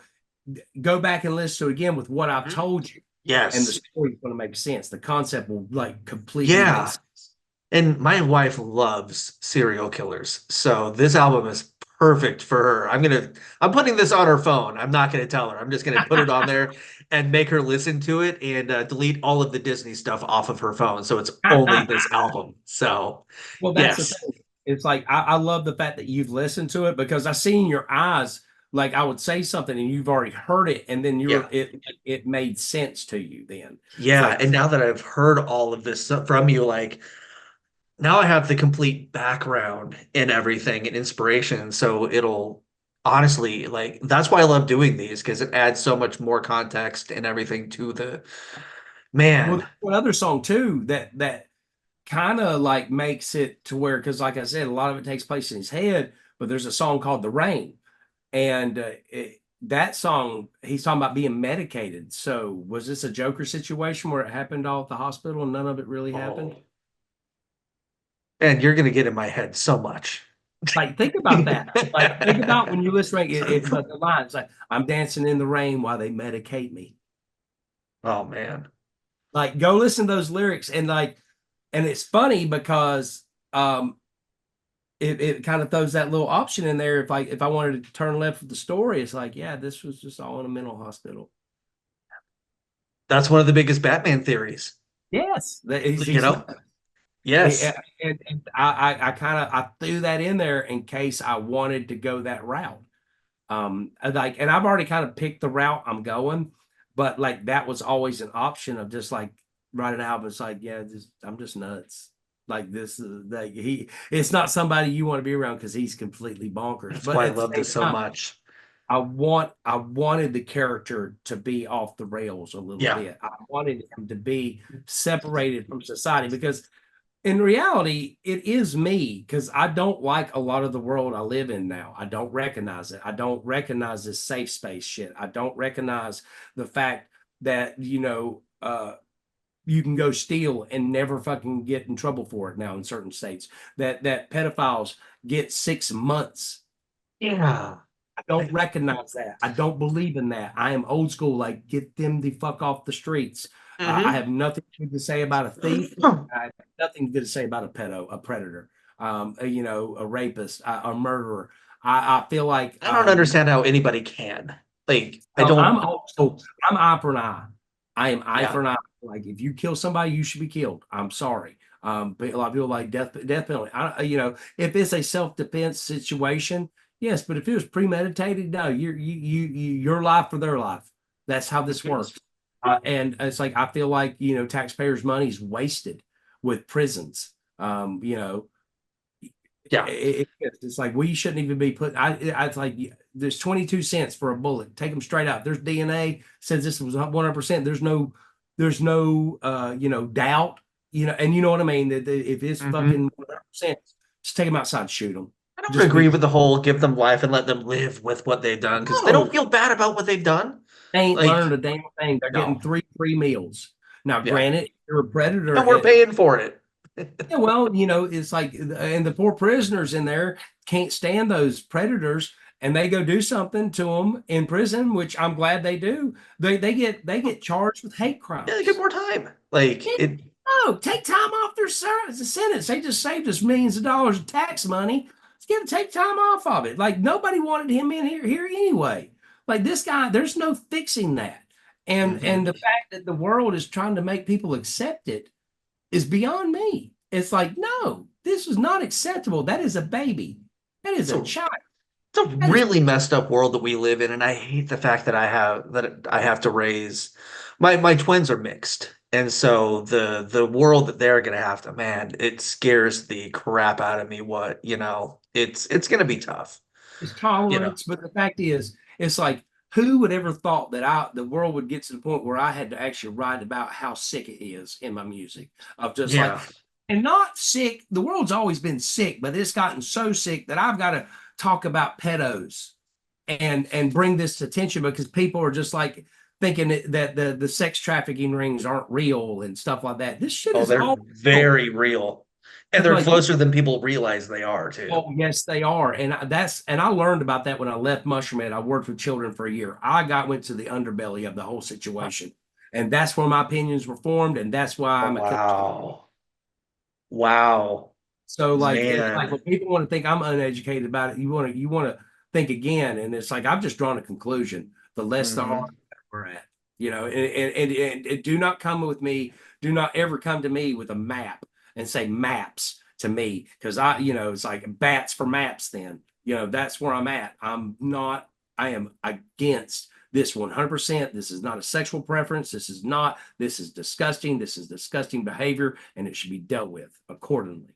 go back and listen to it again with what I've Mhm. told you, and the Yes. story is going to make sense. The concept will like completely make Yeah. sense. And my wife loves serial killers. So this album is perfect for her. I'm putting this on her phone. I'm not gonna tell her. I'm just gonna put it on there and make her listen to it and delete all of the Disney stuff off of her phone. So it's only this album. So Well, that's the yes. thing. It's like I love the fact that you've listened to it because I see in your eyes, like I would say something and you've already heard it, and then Yeah. it made sense to you then. It's Yeah. like, And now that I've heard all of this from you, like now I have the complete background and everything and inspiration. So it'll honestly, like, that's why I love doing these because it adds so much more context and everything to the well, man. there's one other song too that kind of like makes it to where, because like I said, a lot of it takes place in his head, but there's a song called The Rain. And that song, he's talking about being medicated. So was this a Joker situation where it happened all at the hospital and none of it really happened? Oh, and you're gonna get in my head so much. Like, think about that. Like, think about when you listen to but the lines like, I'm dancing in the rain while they medicate me. Oh man. Like, go listen to those lyrics and like, and it's funny because it kind of throws that little option in there. If I wanted to turn left with the story, it's like, yeah, this was just all in a mental hospital. That's one of the biggest Batman theories. Yes, You he's know? not. Yes. And I kind of I threw that in there in case I wanted to go that route. Like, and I've already kind of picked the route I'm going, but like that was always an option of just like writing out. It's like, yeah, I'm just nuts. Like this is like it's not somebody you want to be around because he's completely bonkers. That's But why I at the love same this so time, much. I wanted the character to be off the rails a little Yeah. bit. I wanted him to be separated from society because in reality, it is me because I don't like a lot of the world I live in now. I don't recognize it. I don't recognize this safe space shit. I don't recognize the fact that, you can go steal and never fucking get in trouble for it now in certain states. That pedophiles get 6 months. Yeah. I don't I- recognize that. I don't believe in that. I am old school. Like, get them the fuck off the streets. I Mhm. have nothing good to say about a thief. I have nothing good to say about a predator, a rapist, a murderer. I feel like, I don't understand how anybody can. Like, I I'm don't. old school. I'm eye for an eye. I am eye Yeah. for an eye. Like, if you kill somebody, you should be killed. I'm sorry. But a lot of people like death penalty. If it's a self defense situation, yes. But if it was premeditated, no. Your life for their life. That's how this Mhm. works. And it's like I feel like taxpayers' money is wasted with prisons. Yeah. It's like we shouldn't even be put. It's like there's 22 cents for a bullet. Take them straight out. There's DNA says this was 100%. There's no doubt. And you know what I mean. That if it's Mhm. fucking 100%, just take them outside, shoot them. I don't Just agree be with the whole give them life and let them live with what they've done because they don't no. feel bad about what they've done. They ain't Like, learned a damn thing. They're getting no. three free meals. Now, Yeah. granted, you're a predator. And we're paying for it. Yeah, well, it's like, and the poor prisoners in there can't stand those predators, and they go do something to them in prison, which I'm glad they do. They get charged with hate Yeah, they get crimes. more time. Like it. No, take time off their sentence. They just saved us millions of dollars of tax money. Let's get to take time off of it. Like nobody wanted him in here anyway. Like this guy, there's no fixing that. And Hmm. the fact that the world is trying to make people accept it is beyond me. It's like, no, this is not acceptable. That is a baby. That is a So child. it's a That is really messed up world that we live in, and I hate the fact that I have to raise my twins are mixed. And so the world that they're gonna have to, man, it scares the crap out of me. It's gonna be tough, it's you know. tolerance. But the fact is, it's like, who would ever thought that the world would get to the point where I had to actually write about how sick it is in my music of just like, Yeah. and not sick. The world's always been sick, but it's gotten so sick that I've got to talk about pedos and bring this to attention because people are just like thinking that the sex trafficking rings aren't real and stuff like that. This shit Oh, is they're all real. very real. And It's they're like, closer than people realize they are too. oh yes, they are, and I learned about that when I left Mushroom Head. I worked with children for a year. Went to the underbelly of the whole situation, and that's where my opinions were formed, and that's why I'm a coach. Wow. Wow. So like it's like Man. when people want to think I'm uneducated about it, you want to think again, and it's like I've just drawn a conclusion. The less there are, Hmm. the better we're at. And do not come with me. Do not ever come to me with a map and say maps to me because it's like bats for maps. Then that's where I'm at. I'm not. I am against this 100%. This is not a sexual preference. This is not. This is disgusting. This is disgusting behavior, and it should be dealt with accordingly.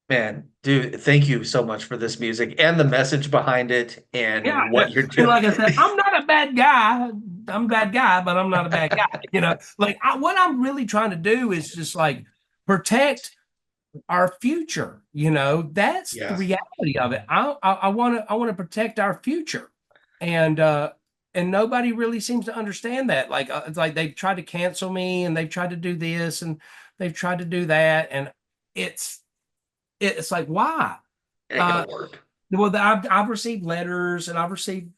Man, dude, thank you so much for this music and the message behind it and Yeah, what you're and doing. like I said, I'm not a bad guy. I'm a bad guy, but I'm not a bad guy. Like what I'm really trying to do is just like protect our future. That's the Yeah. reality of it. I want to protect our future, and and nobody really seems to understand that. Like it's like they've tried to cancel me, and they've tried to do this, and they've tried to do that, and it's it's like why? It ain't Uh, gonna work. well, I've received letters and I've received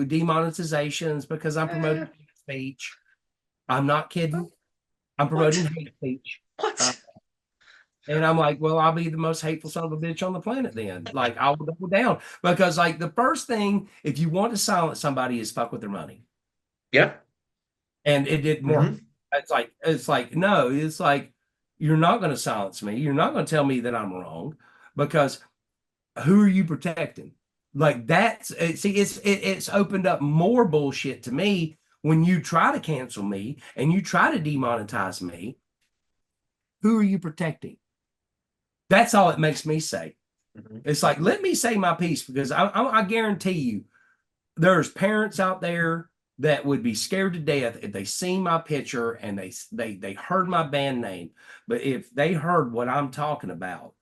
demonetizations because I'm Eh, promoting hate speech. I'm not kidding. I'm promoting what? hate speech. Uh, What? and I'm like, well, I'll be the most hateful son of a bitch on the planet then. Like I will double down because like the first thing, if you want to silence somebody is fuck with their money. Yeah. And it didn't work. Hmm. It's like, no, it's like, you're not going to silence me. You're not going to tell me that I'm wrong because who are you protecting? Like see, it's opened up more bullshit to me when you try to cancel me and you try to demonetize me. Who are you protecting? That's all it makes me say. Hmm. It's like let me say my piece because I guarantee you there's parents out there that would be scared to death if they seen my picture and they heard my band name, but if they heard what I'm talking about,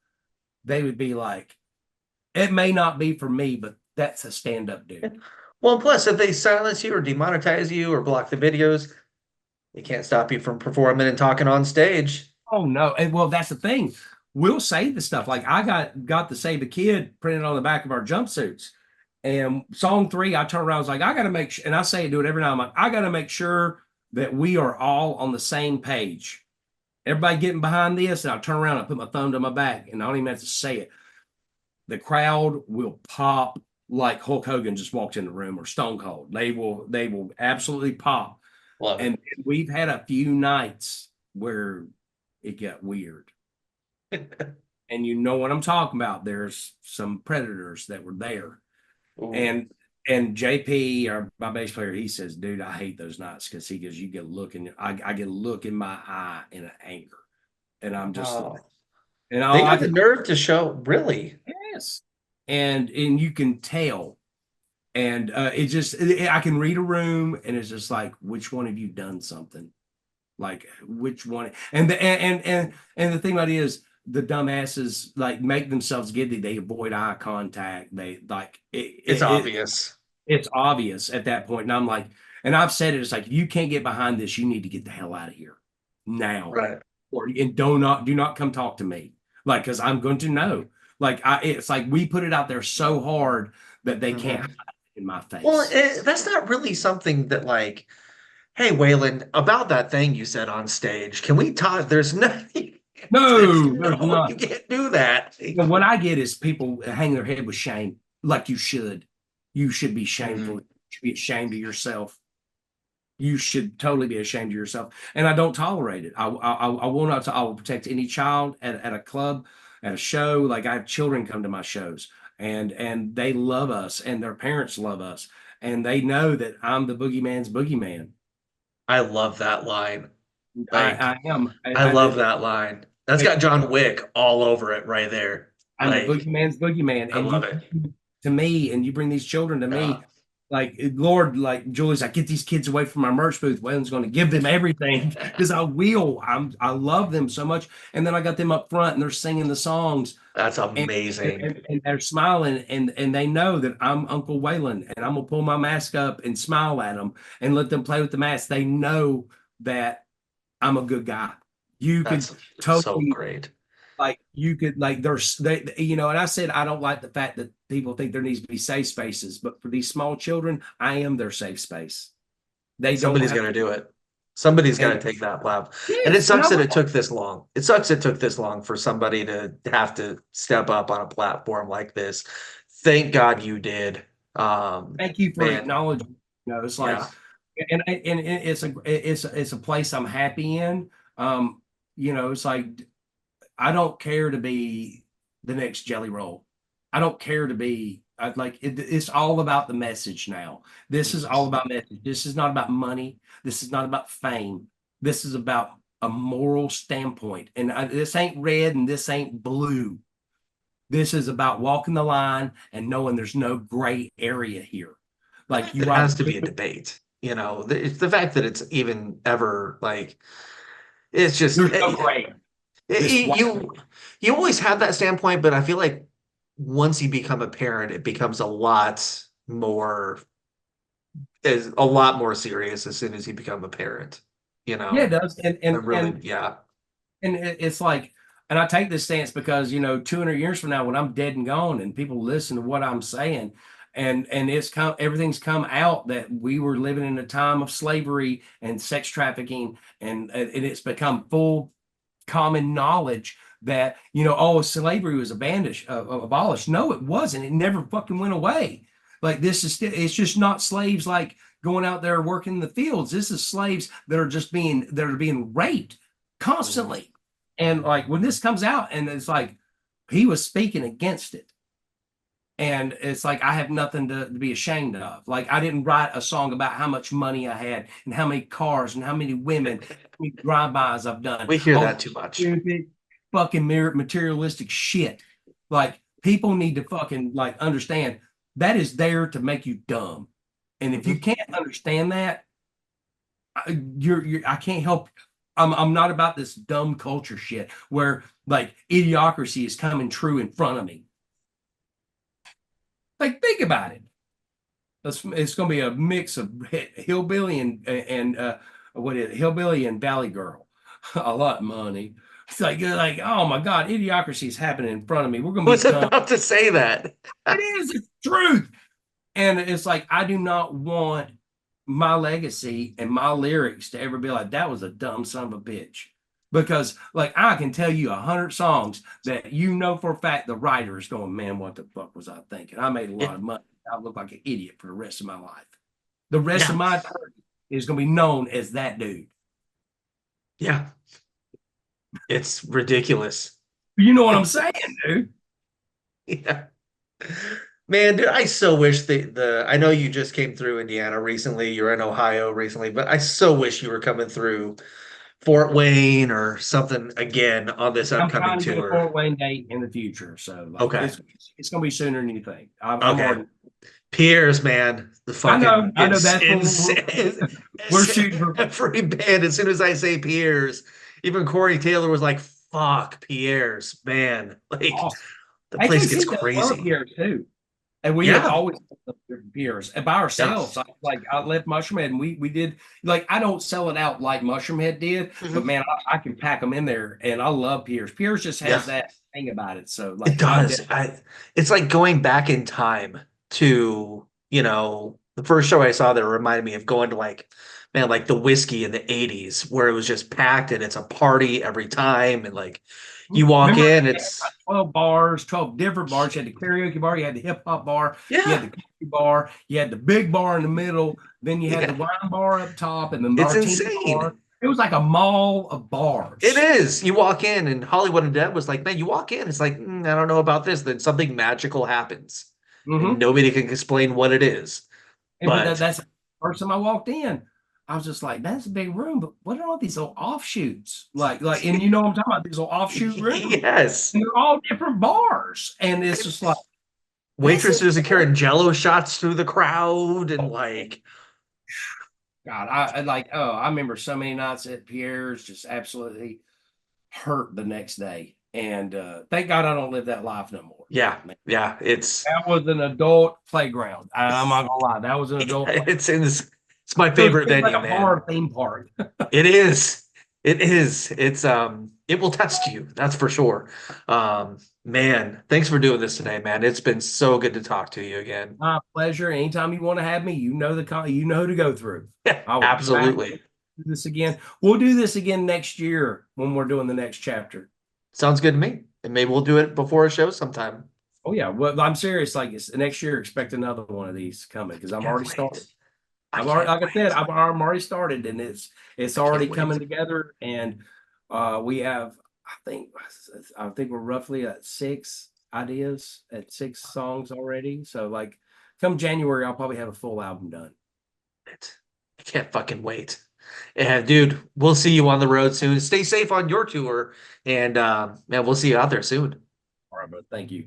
they would be like, it may not be for me, but that's a stand-up dude. Well, and plus, if they silence you or demonetize you or block the videos, they can't stop you from performing and talking on stage. Oh no. And well, that's the thing. We'll say the stuff. Like I got to Save a Kid printed on the back of our jumpsuits. And song 3, I turn around, I was like, I gotta make sure, and I say do it every night. I'm like, I gotta make sure that we are all on the same page. Everybody getting behind this, and I turn around, I put my thumb to my back, and I don't even have to say it. The crowd will pop like Hulk Hogan just walked in the room or Stone Cold. They will absolutely pop. Love And we've had a few nights where it got weird. it. And you know what I'm talking about. There's some predators that were there. Ooh. And JP, my bass player, he says, dude, I hate those nights because he goes, you get a look in I get a look in my eye in an anger. And I'm just Oh, like, and they all I got the can nerve to show, really. yes. And you can tell. And I can read a room and it's just like, which one of you done something? Like which one? And the thing about it is the dumbasses like make themselves giddy. They avoid eye contact. They like It's obvious. it's obvious at that point. And I'm like, and I've said it, it's like, if you can't get behind this, you need to get the hell out of here now. Right. Or and do not come talk to me. Like, because I'm going to know. Like it's like we put it out there so hard that they can't Hmm. hide it in my Well, face. that's not really something that, like, hey, Waylon, about that thing you said on stage, can we talk? There's nothing. No, there's No, you not. can't do that. But what I get is people hang their head with shame, like you should. You should be shameful. Mhm. You should be ashamed of yourself. You should totally be ashamed of yourself. And I don't tolerate it. I will not, I will protect any child at a club, at a show. Like I have children come to my shows and they love us and their parents love us. And they know that I'm the boogeyman's boogeyman. I love that line. Like, I am. I love that line. That's got John Wick all over it right there. I'm the Like, boogeyman's boogeyman, I and love you it. to me, and you bring these children to Yeah. me. Like Lord, like Julie's, I get these kids away from my merch booth. Waylon's going to give them everything because I will. I love them so much, and then I got them up front, and they're singing the songs, That's and amazing. and they're smiling, and they know that I'm Uncle Waylon, and I'm gonna pull my mask up and smile at them and let them play with the mask. They know that I'm a good guy. You could That's so totally great. like you could like there's they you know, and I said I don't like the fact that people think there needs to be safe spaces, but for these small children, I am their safe space. They don't Somebody's have gonna do it. Somebody's got to and take that lap. And it yes, and I sucks that it will. took this long. It sucks it took this long for somebody to have to step up on a platform like this. Thank God you did. Thank you for Man, acknowledging. It's like yeah. and it's a place I'm happy in. Um, it's like I don't care to be the next Jelly Roll. I don't care to be. I'd like it's all about the message now. This is all Yes. about message. This is not about money. This is not about fame. This is about a moral standpoint. And this ain't red and this ain't blue. This is about walking the line and knowing there's no gray area here. Like you It either has to be a debate. It's the fact that it's even ever like it's just there's no gray. This white. you always have that standpoint, but I feel like once you become a parent, it becomes more is a lot more serious as soon as you become a parent. You Yeah, it know, does. And I and really, and yeah, And it's like, and I take this stance because 200 years from now, when I'm dead and gone, and people listen to what I'm saying, and everything's come out that we were living in a time of slavery and sex trafficking, and it's become full common knowledge that oh, slavery was abolished. No, it wasn't. It never fucking went away. Like this is still, it's just not slaves like going out there working in the fields. This is slaves that are being raped mhm. constantly. And like when this comes out, and it's like he was speaking against it. And it's like I have nothing to be ashamed of. Like I didn't write a song about how much money I had and how many cars and how many women, how many drive-bys I've done. We hear All that this too much. stupid fucking materialistic shit. Like people need to fucking like understand that is there to make you dumb. And if you Mhm. can't understand that, I can't help. I'm not about this dumb culture shit where like idiocracy is coming true in front of me. Like think about it. It's going to be a mix of hillbilly and what is it? Hillbilly and valley girl. A lot of money. It's like oh my god, idiocracy is happening in front of me. We're going I to be was dumb. about to say that. It is. It's truth. And it's like I do not want my legacy and my lyrics to ever be like that was a dumb son of a bitch. Because like I can tell you 100 songs that for a fact the writer is going, man, what the fuck was I thinking? I made a lot Yeah, of money. I look like an idiot for the rest of my life. The rest of yeah, my eternity is going to be known as that dude. yeah. It's ridiculous. You know what I'm saying, dude? Yeah. Man, dude, I so wish the I know you just came through Indiana recently, you're in Ohio recently, but I so wish you were coming through Fort Wayne or something again on this I'm upcoming trying to get a tour. Fort Wayne date in the future, so like Okay. it's going to be sooner than you think. I'm Okay. already. Piers, man, the fucking I know that's what we're shooting for. every band. As soon as I say Piers, even Corey Taylor was like, "Fuck Piers, man!" Like Awesome. the place gets AKC does well up crazy. here too. And we have Yeah, always been peers and by yeah. ourselves. I left Mushroomhead and we did like I don't sell it out like Mushroomhead did, but Mhm. man, I can pack them in there and I love Piers. Piers just Yeah, has that thing about it. So it like does. It's like going back in time to, the first show I saw that reminded me of going to like man, like the whiskey in the 80s where it was just packed and it's a party every time. And like you walk Remember, in, they had about it's 12 bars, 12 different bars. You had the karaoke bar, you had the hip hop bar, you had yeah, the country bar, you had the big bar in the middle, then you had the yeah, wine bar up top and the it's martini insane. bar. It was like a mall of It bars. is. You walk in and Hollywood and Dead was like, man, you walk in, it's like, I don't know about this. Then something magical happens and Hmm. nobody can explain what it is. But But that's the first time I walked in. I was just like, that's a big room, but what are all these little offshoots? And you know what I'm talking about, these little offshoot rooms. yes, And they're all different bars. And it's just like, this is waitresses are cool. carrying Jello shots through the crowd and like, God, I like, oh, I remember so many nights at Pierre's just absolutely hurt the next day. And thank God I don't live that life no more. yeah, Man, yeah, it's that was an adult playground. I'm not gonna lie, that was an adult play. it's my It was favorite just like venue, a man. bar theme park. It is. It is. It will test you, that's for sure. Man, thanks for doing this today, man. It's been so good to talk to you again. My pleasure. Anytime you want to have me, you know you know who to go through. I will come back and Absolutely. do this again. We'll do this again next year when we're doing the next chapter. Sounds good to me. And maybe we'll do it before a show sometime. Oh yeah, well I'm serious. Like it's next year, expect another one of these coming because I'm Can't already started. wait. I I've already, can't like I said, wait. I'm already started, and it's I can't already coming wait. together. And we have, I think we're roughly at 6 ideas, at 6 songs already. So like, come January, I'll probably have a full album done. I can't fucking wait. And dude, we'll see you on the road soon. Stay safe on your tour. And man, we'll see you out there soon. All right, but thank you.